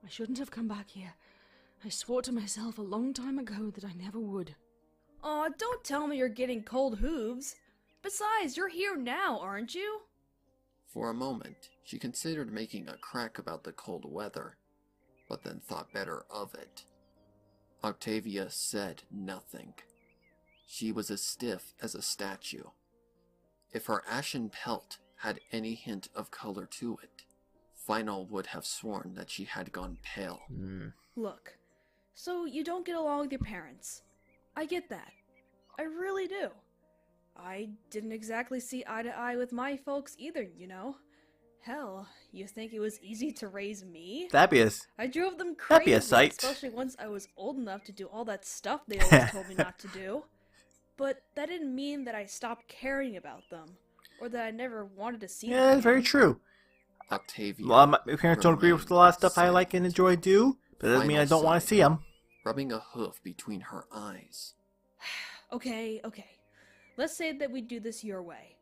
I shouldn't have come back here. I swore to myself a long time ago that I never would. Aw, don't tell me you're getting cold hooves. Besides, you're here now, aren't you? For a moment, she considered making a crack about the cold weather, but then thought better of it. Octavia said nothing. She was as stiff as a statue. If her ashen pelt had any hint of color to it, Final would have sworn that she had gone pale. Look, so you don't get along with your parents. I get that. I really do. I didn't exactly see eye to eye with my folks either, you know. Hell, you think it was easy to raise me? That'd be a I drove them crazy, That'd be a sight. especially once I was old enough to do all that stuff they always told me not to do. But that didn't mean that I stopped caring about them, or that I never wanted to see yeah, them. it's very true. Octavia, Well, my parents don't agree with a lot of stuff I remained like and enjoy do, but that doesn't mean I don't want to see them. rubbing a hoof between her eyes. Okay. Let's say that we do this your way.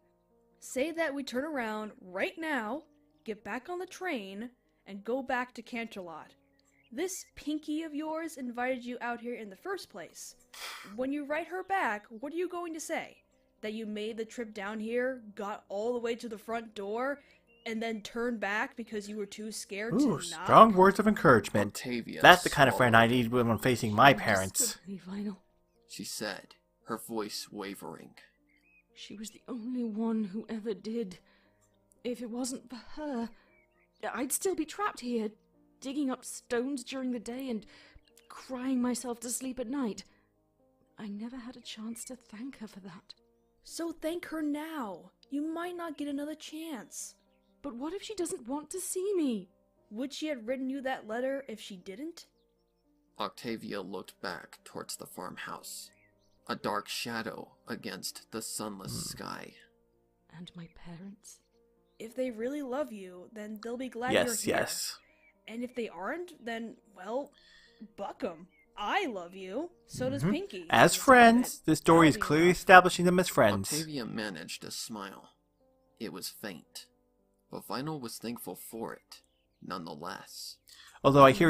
Say that we turn around right now, get back on the train, and go back to Canterlot. This Pinky of yours invited you out here in the first place. When you write her back, what are you going to say? That you made the trip down here, got all the way to the front door, and then turned back because you were too scared to Ooh, knock? strong words of encouragement. Octavia That's the kind of friend I swallowed. need when I'm facing my She parents. understood me, Vinyl. She said, her voice wavering. She was the only one who ever did. If it wasn't for her, I'd still be trapped here, digging up stones during the day and crying myself to sleep at night. I never had a chance to thank her for that. So thank her now. You might not get another chance. But what if she doesn't want to see me? Would she have written you that letter if she didn't? Octavia looked back towards the farmhouse, a dark shadow against the sunless sky. And my parents? If they really love you, then they'll be glad Yes, you're here. yes. And if they aren't, then, well, buck 'em. I love you. So does Pinky. As From the sound of friends, it. this story is That'll be clearly enough. establishing them as friends. Octavia managed a smile. It was faint, but Vinyl was thankful for it, nonetheless. Although I can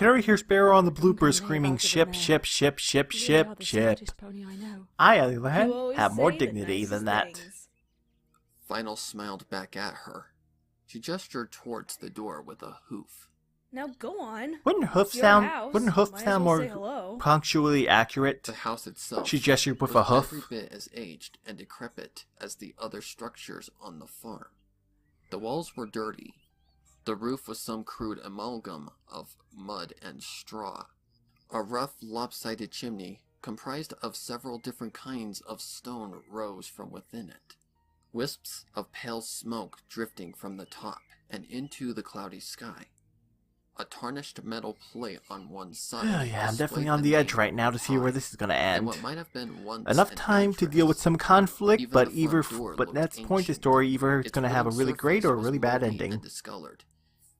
already hear Sparrow on the Don't come bloopers here screaming about the ship, mare. ship, ship, ship, You ship, are the ship. smartest pony I know. I, on the other hand, You always have more say the dignity than nicest that. things. Vinyl smiled back at her. She gestured towards the door with a hoof. Now go on. Wouldn't hoof It's your sound? house. Wouldn't hoof Might as sound well say more hello. punctually accurate? The house itself She gestured with was a hoof. every bit as aged and decrepit as the other structures on the farm. The walls were dirty. The roof was some crude amalgam of mud and straw. A rough, lopsided chimney comprised of several different kinds of stone rose from within it. Wisps of pale smoke drifting from the top and into the cloudy sky. A tarnished metal plate on one side. Oh yeah, I'm displayed definitely on the edge name right now to see where this is gonna and end. what might have been once Enough an time to deal with address. some conflict, Even but the front door but looked that's the point of the ancient. story. Either it's Its gonna have a wooden really great surface or a was really bad moldy ending. and discolored,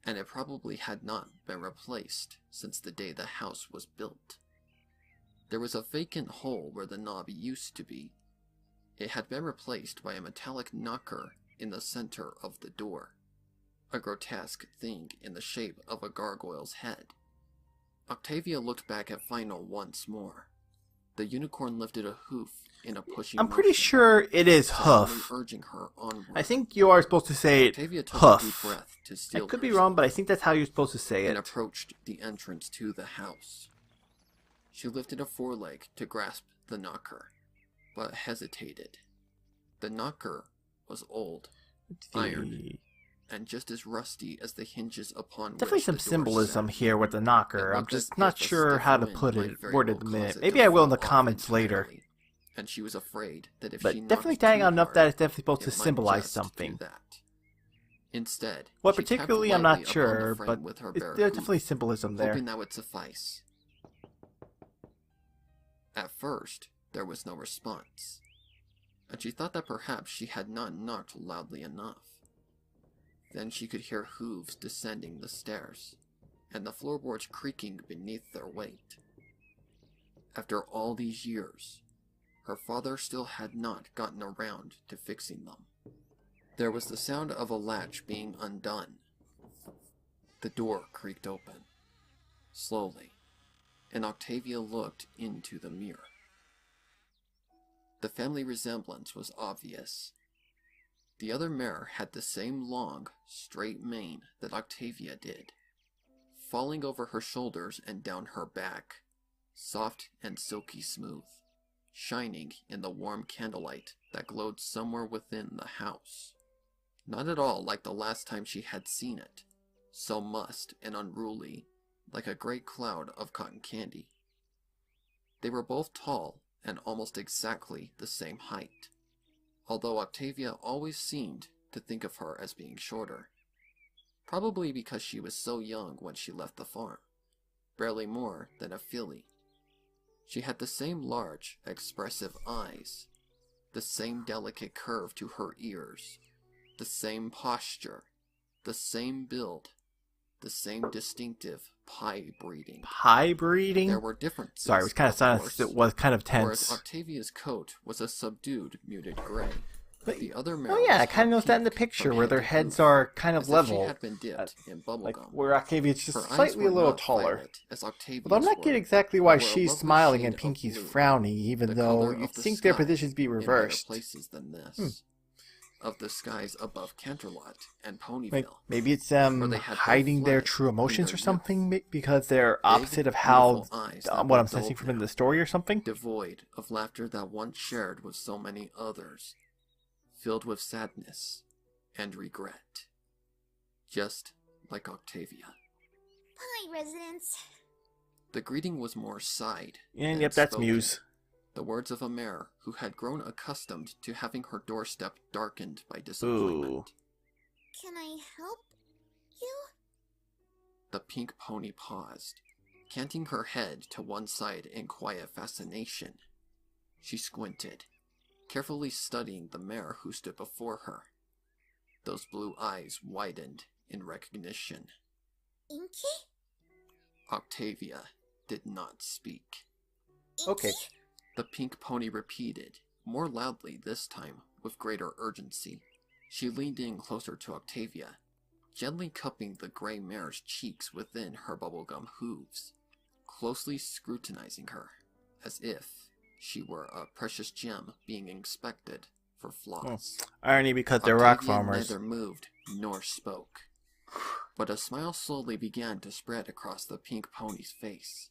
and it probably had not been replaced since the day the house was built. There was a vacant hole where the knob used to be. It had been replaced by a metallic knocker in the center of the door, a grotesque thing in the shape of a gargoyle's head. Octavia looked back at Final once more. The unicorn lifted a hoof in a pushing I'm pretty motion, sure it is suddenly hoof. urging her onward. I think you are supposed to say it Octavia took a deep hoof. breath to I steel could be herself wrong, but I think that's how you're supposed to say and it. approached the entrance to the house. She lifted a foreleg to grasp the knocker, but hesitated. The knocker was old, iron, and just as rusty as the hinges upon Definitely which some the door symbolism sat. here with the knocker. It I'm looked just as not if a sure stiff how to wind put might it very worded well in a minute. cause it Maybe to I will in the fall off comments later. entirely, and she was afraid that if she But knocked definitely tagging too on enough hard, that it's definitely supposed to it might symbolize just do something. that. Instead, What she tapped particularly, I'm lightly not upon sure, the frame but with her there's bare definitely hoof, symbolism there. hoping that would suffice. At first, there was no response, and she thought that perhaps she had not knocked loudly enough. Then she could hear hooves descending the stairs, and the floorboards creaking beneath their weight. After all these years, her father still had not gotten around to fixing them. There was the sound of a latch being undone. The door creaked open, slowly, and Octavia looked into the mirror. The family resemblance was obvious. The other mare had the same long, straight mane that Octavia did, falling over her shoulders and down her back, soft and silky smooth, shining in the warm candlelight that glowed somewhere within the house. Not at all like the last time she had seen it, so mussed and unruly, like a great cloud of cotton candy. They were both tall and almost exactly the same height, although Octavia always seemed to think of her as being shorter, probably because she was so young when she left the farm, barely more than a filly. She had the same large, expressive eyes, the same delicate curve to her ears, the same posture, the same build, the same distinctive pie breeding. Pie breeding? There were differences. Sorry, it was kind of silent. course, It was kind of whereas tense. Octavia's coat was a subdued, muted gray. But, The other mare oh yeah, was I kind of noticed that in the pink picture from where head their to heads hoof, are kind of as if level. she had been dipped in Like bubblegum. where Octavia's just Her eyes slightly were a little not taller. violet, as Octavia's Although I'm not were, getting exactly why but were a she's lovely smiling shade and of Pinky's blue, frowning, even the though color you'd of the think their sky positions be in better reversed. places than this. Of the skies above Canterlot and Ponyville. Like maybe it's where they had both hiding their fled true in emotions their or something because they're Big, opposite of how beautiful eyes that what were I'm sensing dulled from in now, the story or something. devoid of laughter that once shared with so many others, filled with sadness and regret. Just like Octavia. Hi, residents. The greeting was more sighed And than yep, that's spoken. Muse. The words of a mare who had grown accustomed to having her doorstep darkened by disappointment. Ooh. Can I help you? The pink pony paused, canting her head to one side in quiet fascination. She squinted, carefully studying the mare who stood before her. Those blue eyes widened in recognition. Inky? Octavia did not speak. Okay. The pink pony repeated, more loudly this time, with greater urgency. She leaned in closer to Octavia, gently cupping the gray mare's cheeks within her bubblegum hooves, closely scrutinizing her, as if she were a precious gem being inspected for flaws. Irony because they're rock Octavia farmers. neither moved nor spoke. But a smile slowly began to spread across the pink pony's face.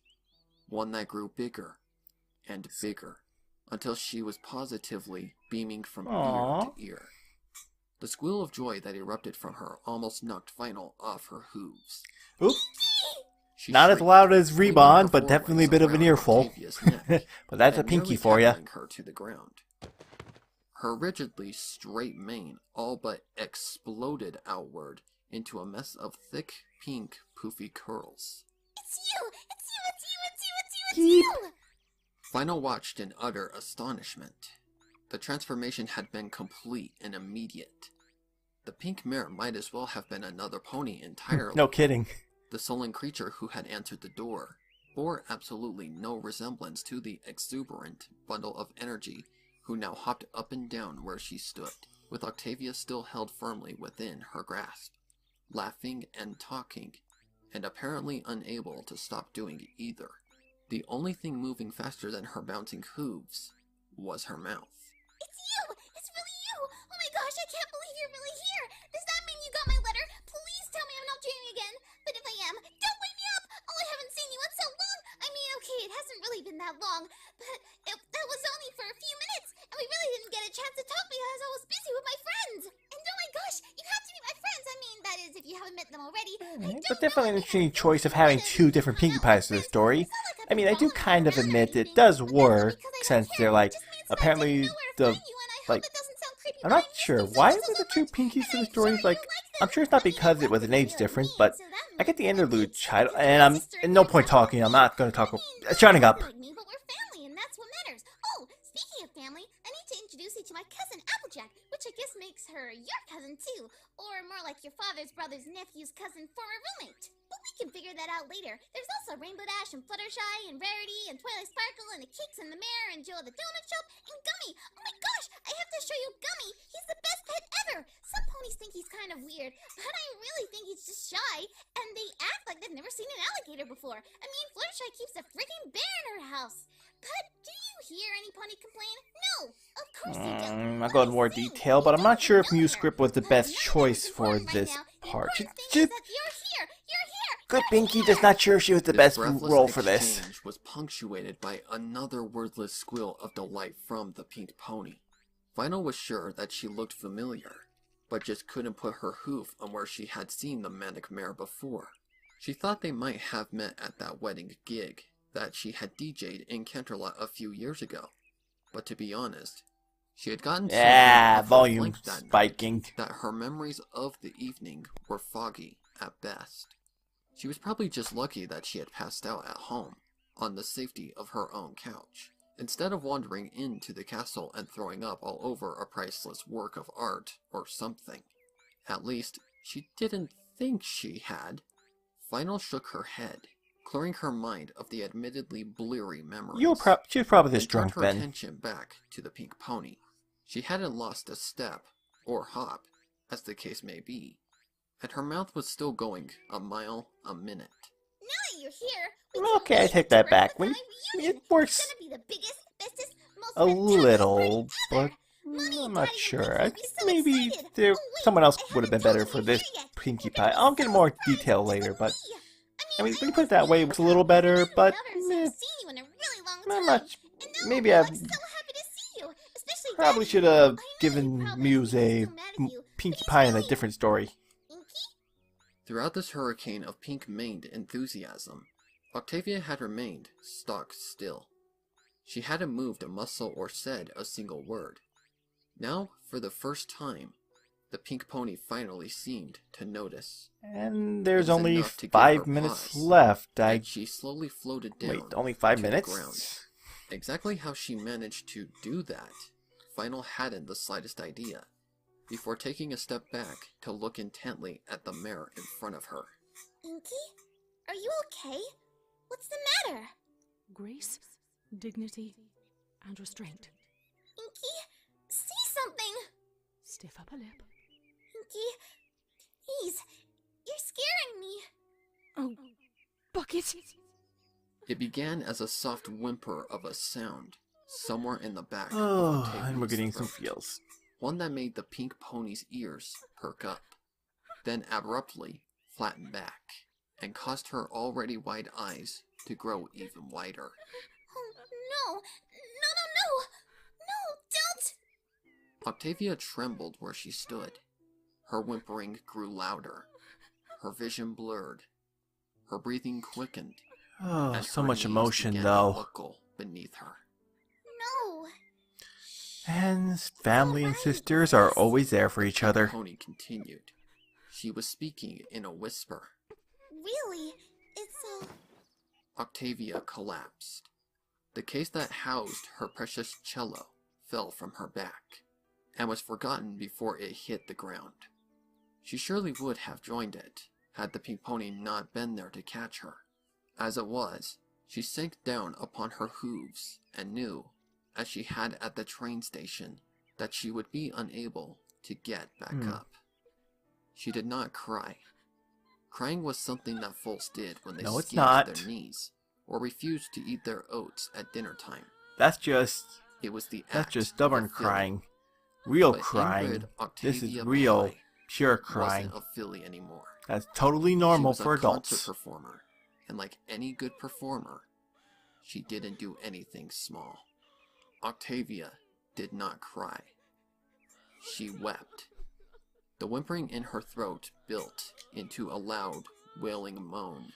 One that grew bigger and bigger, until she was positively beaming from ear to ear. The squeal of joy that erupted from her almost knocked Final off her hooves. Oop. She Not as shrieked, loud as flinging Ribon, her but definitely a forelegs bit of an around earful. Octavia's neck, But that's a and pinky nearly for ya. tackling her to the ground. Her rigidly straight mane all but exploded outward into a mess of thick, pink, poofy curls. It's you! It's you! It's you! It's you! It's you! It's you! Final watched in utter astonishment. The transformation had been complete and immediate. The pink mare might as well have been another pony entirely. No kidding. The sullen creature who had answered the door bore absolutely no resemblance to the exuberant bundle of energy who now hopped up and down where she stood, with Octavia still held firmly within her grasp, laughing and talking, and apparently unable to stop doing either. The only thing moving faster than her bouncing hooves was her mouth. It's you! It's really you! Oh my gosh, I can't believe you're really here! Does that mean you got my letter? Please tell me I'm not dreaming again! But if I am, don't wake me up! Oh, I haven't seen you in so long! I mean, okay, it hasn't really been that long, but that was only for a few minutes, and we really didn't get a chance to talk because I was busy with my friends! And oh my gosh, you have to be my friends! I mean, that is, if you haven't met them already. But definitely an interesting choice of having two different Pinkie Pies to the story. I mean, I do kind of admit it does work, since they're like, apparently the, like, I'm not sure, why were the two Pinkies to the story? Like, I'm sure it's not because it was an age difference, but I get the Interlude child, and I'm, in no point talking, I'm not going to talk, shutting up. But we're family, and that's what matters. Oh, speaking of family, I need to introduce you to my cousin Applejack, which I guess makes her your cousin too, or more like your father's brother's nephew's cousin, former roommate. But we can figure that out later. There's also Rainbow Dash and Fluttershy and Rarity and Twilight Sparkle and the Cakes and the Mare and Joe at the Donut Shop and Gummy. Oh my gosh, I have to show you Gummy. He's the best pet ever. Some ponies think he's kind of weird, but I really think he's just shy, and they act like they've never seen an alligator before. I mean, Fluttershy keeps a freaking bear in her house. But do you hear any pony complain? No, of course you don't. I'll go into more detail, but I'm not sure if Muse Script was the best choice for this part. You're here. Good Pinkie, just not sure if she was the best breathless role for this. exchange was punctuated by another wordless squeal of delight from the pink pony. Final was sure that she looked familiar, but just couldn't put her hoof on where she had seen the manic mare before. She thought they might have met at that wedding gig that she had DJ'd in Canterlot a few years ago. But to be honest, she had gotten so Yeah, off her volume flank that night spiking. that her memories of the evening were foggy at best. She was probably just lucky that she had passed out at home, on the safety of her own couch, instead of wandering into the castle and throwing up all over a priceless work of art or something. At least, she didn't think she had. Final shook her head, clearing her mind of the admittedly bleary memories. She was probably this and turned drunk her then. attention back to the pink pony. She hadn't lost a step, or hop, as the case may be, and her mouth was still going a mile a minute. Now that you're here, we can Okay, I wait take for that the back. family reunion. It works It's gonna be the biggest, bestest, most a fantastic little, party but ever. Mommy I'm and not Daddy sure. and Prince will be so Maybe excited. there, Oh, wait, someone else I would have been haven't better told for you this here yet. Pinkie We're gonna Pie. be I'll get so more surprised. detail Just later, like but me. I mean, I when you was put it that way, really it's a little sad. better, None but of us have seen you in a really long not time. much. And now Maybe we're I like so happy to see you, especially probably Daddy. should have I know he given probably Muse thinks a he's so mad at you, but Pinkie he's Pie in a really different story. Pinkie? Throughout this hurricane of pink-maned enthusiasm, Octavia had remained stock still. She hadn't moved a muscle or said a single word. Now, for the first time, the pink pony finally seemed to notice. And there's It was only enough to give 5 her minutes pause, left. and she slowly floated down Wait, only 5 to the minutes? ground. Exactly how she managed to do that, Final hadn't the slightest idea, before taking a step back to look intently at the mare in front of her. Pinkie? Are you okay? What's the matter? Grace, dignity, and restraint. Pinkie? Say something! Stiff upper lip. Pinkie? Please! You're scaring me! Oh, Bucket! It began as a soft whimper of a sound, somewhere in the back of Oh, Octavia's and we're getting some throat. feels. One that made the pink pony's ears perk up. Then abruptly, flattened back and caused her already wide eyes to grow even wider. Oh, no! No! No, don't! Octavia trembled where she stood. Her whimpering grew louder. Her vision blurred. Her breathing quickened. Oh, as so her much knees emotion, began to though. buckle beneath her. No! And family and sisters are always there for each other. Pony continued. She was speaking in a whisper. Really? It's Octavia collapsed. The case that housed her precious cello fell from her back, and was forgotten before it hit the ground. She surely would have joined it, had the pink pony not been there to catch her. As it was, she sank down upon her hooves and knew, as she had at the train station, that she would be unable to get back up. She did not cry. Crying was something that foals did when they skinned their knees, or refused to eat their oats at dinner time. That's just stubborn crying. Real crying. This is real, pure crying. Wasn't a filly anymore. That's totally normal for adults. She was a concert performer, and like any good performer, she didn't do anything small. Octavia did not cry. She wept. The whimpering in her throat built into a loud, wailing moan,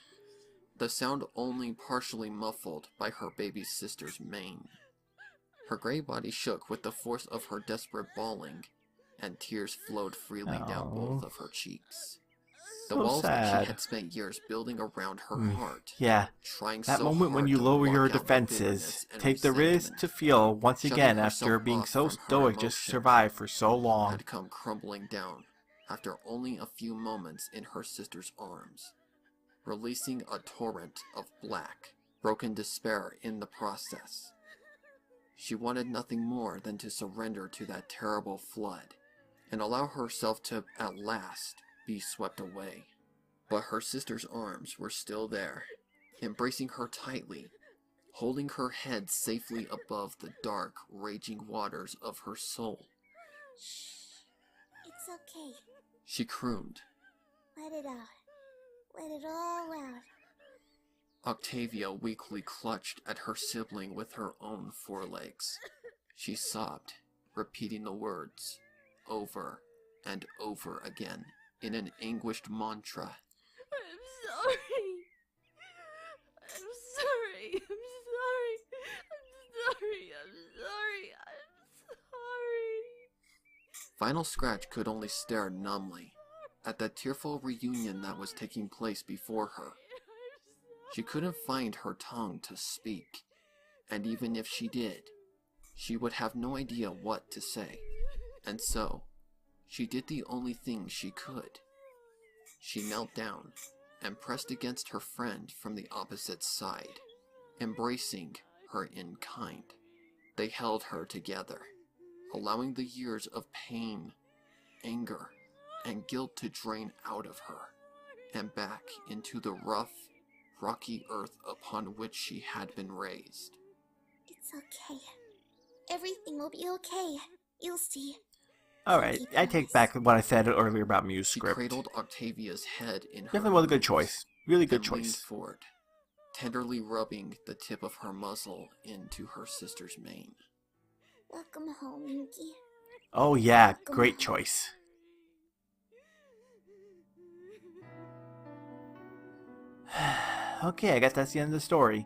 the sound only partially muffled by her baby sister's mane. Her gray body shook with the force of her desperate bawling, and tears flowed freely down both of her cheeks. The walls that she had spent years building around her heart. Yeah, trying that so moment when you lower your defenses, take the risk to feel once again after being so stoic just to survive for so long. Had come crumbling down after only a few moments in her sister's arms, releasing a torrent of black, broken despair in the process. She wanted nothing more than to surrender to that terrible flood, and allow herself to, at last, be swept away. But her sister's arms were still there, embracing her tightly, holding her head safely above the dark, raging waters of her soul. Shh. It's okay. She crooned. Let it out. Let it all out. Octavia weakly clutched at her sibling with her own forelegs. She sobbed, repeating the words over and over again in an anguished mantra. I'm sorry. I'm sorry. I'm sorry. I'm sorry. I'm sorry. I'm sorry. Final Scratch could only stare numbly at the tearful reunion that was taking place before her. She couldn't find her tongue to speak, and even if she did, she would have no idea what to say, and so she did the only thing she could. She knelt down and pressed against her friend from the opposite side, embracing her in kind. They held her together, allowing the years of pain, anger, and guilt to drain out of her, and back into the rough, rocky earth upon which she had been raised. It's okay. Everything will be okay. You'll see. Alright, I take back what I said earlier about Muse She script. cradled Octavia's head in her Definitely was a good arms choice. Really good and leaned choice. forward, tenderly rubbing the tip of her muzzle into her sister's mane. Welcome home, Minky. Oh yeah, great choice. Okay, I guess that's the end of the story.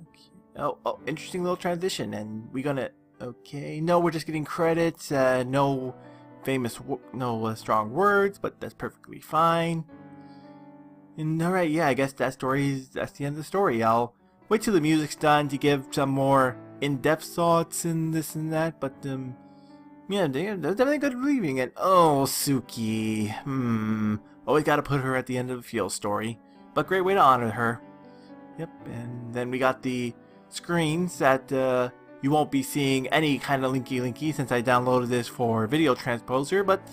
Okay. Oh, interesting little transition, and we're gonna... Okay, no, we're just getting credits, no strong words, but that's perfectly fine. And alright, yeah, I guess that's the end of the story. I'll wait till the music's done to give some more in-depth thoughts and this and that, but, yeah, there's definitely good leaving it. Oh, Suki. Always gotta put her at the end of the field story. But great way to honor her. Yep, and then we got the screens that you won't be seeing any kind of linky since I downloaded this for Video Transposer, but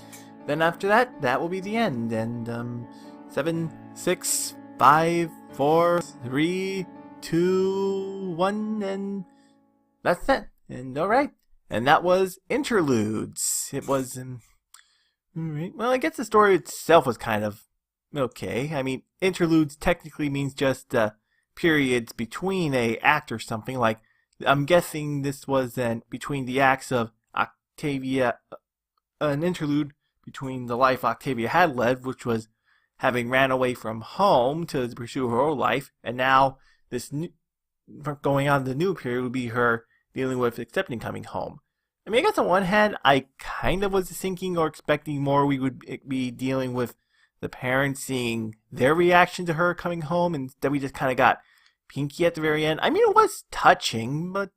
then after that, that will be the end. And 7, 6, 5, 4, 3, 2, 1, and that's it. And alright. And that was Interludes. It was, well, I guess the story itself was kind of okay. I mean, interludes technically means just periods between a act or something. Like, I'm guessing this was between the acts of Octavia, an interlude between the life Octavia had led, which was having ran away from home to pursue her own life, and now this new, going on the new period would be her dealing with accepting coming home. I mean, I guess on one hand, I kind of was thinking or expecting more we would be dealing with the parents seeing their reaction to her coming home, and that we just kind of got Pinky at the very end. I mean, it was touching, but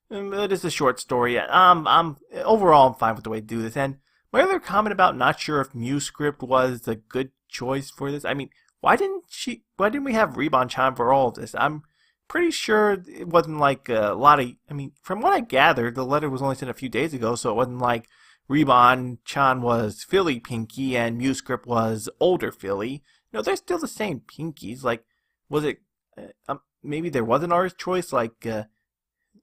it's a short story. Overall, I'm fine with the way to do this. And my other comment about not sure if Muse script was a good choice for this. I mean, why didn't we have Ribon-chan for all of this? I'm pretty sure it wasn't like a lot of, I mean, from what I gathered, the letter was only sent a few days ago, so it wasn't like Ribon-chan was Philly Pinky and Muse script was older Philly. No, they're still the same Pinkies. Like, was it, maybe there was an artist choice, like,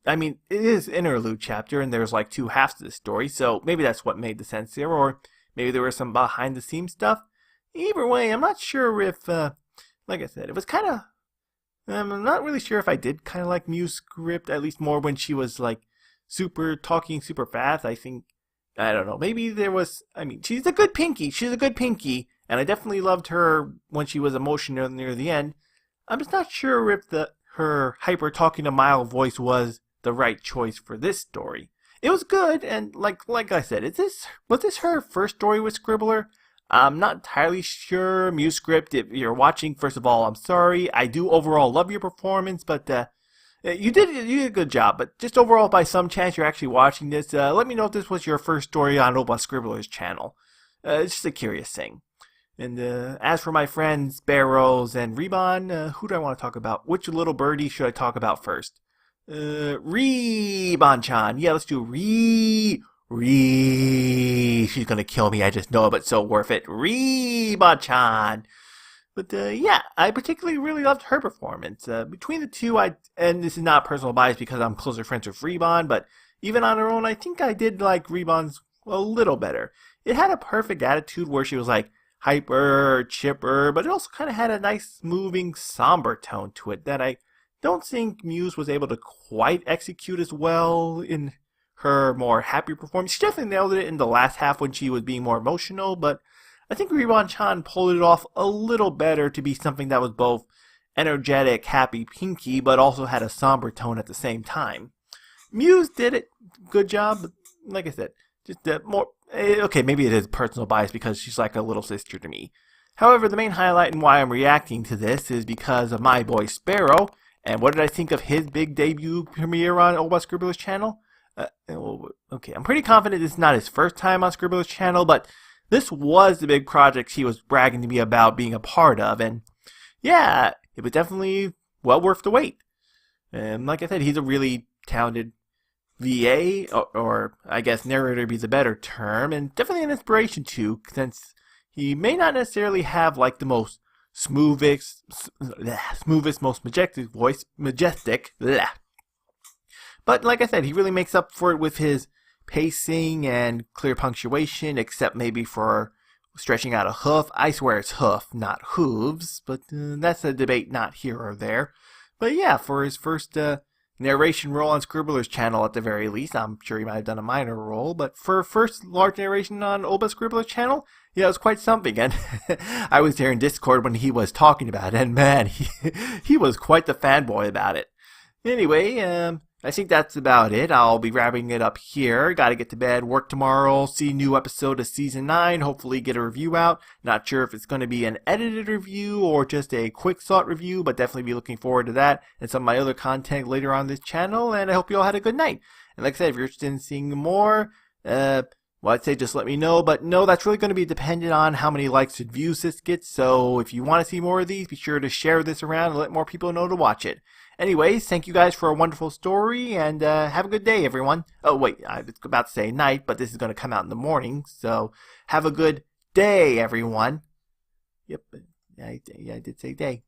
I mean, it is interlude chapter, and there's like two halves to the story, so maybe that's what made the sense here, or maybe there was some behind-the-scenes stuff. Either way, I'm not sure if, like I said, it was kind of, I'm not really sure if I did kind of like Muse script, at least more when she was like talking super fast. I think, I don't know, maybe there was, I mean, she's a good Pinky, and I definitely loved her when she was emotional near the end. I'm just not sure if her hyper talking a mile voice was the right choice for this story. It was good, and like I said, was this her first story with Scribbler? I'm not entirely sure. Muse script, if you're watching, first of all, I'm sorry. I do overall love your performance, but you did a good job. But just overall, by some chance you're actually watching this, let me know if this was your first story on Robot Scribbler's channel. It's just a curious thing. And as for my friends Sparrows and Ribon, who do I want to talk about? Which little birdie should I talk about first? Ribon-chan. Yeah, let's do she's gonna kill me, I just know it, but so worth it. Ribon-chan. But yeah, I particularly really loved her performance. Between the two, and this is not personal bias because I'm closer friends with Ribon, but even on her own, I think I did like Ribon's a little better. It had a perfect attitude where she was like hyper, chipper, but it also kind of had a nice, moving, somber tone to it that I don't think Muse was able to quite execute as well in her more happy performance. She definitely nailed it in the last half when she was being more emotional, but I think Ribon-chan pulled it off a little better to be something that was both energetic, happy, Pinky, but also had a somber tone at the same time. Muse did it, good job, but like I said, just more, okay, maybe it is personal bias because she's like a little sister to me. However, the main highlight and why I'm reacting to this is because of my boy Sparrow, and what did I think of his big debut premiere on Oba Scribbler's channel? Okay, I'm pretty confident this is not his first time on Scribbler's channel, but this was the big project he was bragging to me about being a part of, and yeah, it was definitely well worth the wait. And like I said, he's a really talented VA, or I guess narrator would be the better term, and definitely an inspiration too, since he may not necessarily have like the most smoothest, most majestic voice, but like I said, he really makes up for it with his pacing and clear punctuation, except maybe for stretching out a hoof. I swear it's hoof, not hooves, but that's a debate not here or there. But yeah, for his first narration role on Scribbler's channel at the very least, I'm sure he might have done a minor role, but for first large narration on Oba Scribbler's channel, yeah, it was quite something. And I was there in Discord when he was talking about it, and man, he was quite the fanboy about it. Anyway, I think that's about it. I'll be wrapping it up here. Gotta get to bed, work tomorrow, see a new episode of Season 9, hopefully get a review out. Not sure if it's going to be an edited review or just a quick thought review, but definitely be looking forward to that and some of my other content later on this channel, and I hope you all had a good night. And like I said, if you're interested in seeing more, well, I'd say just let me know, but no, that's really going to be dependent on how many likes and views this gets, so if you want to see more of these, be sure to share this around and let more people know to watch it. Anyways, thank you guys for a wonderful story, and have a good day, everyone. Oh, wait, I was about to say night, but this is going to come out in the morning, so have a good day, everyone. Yep, yeah, I did say day.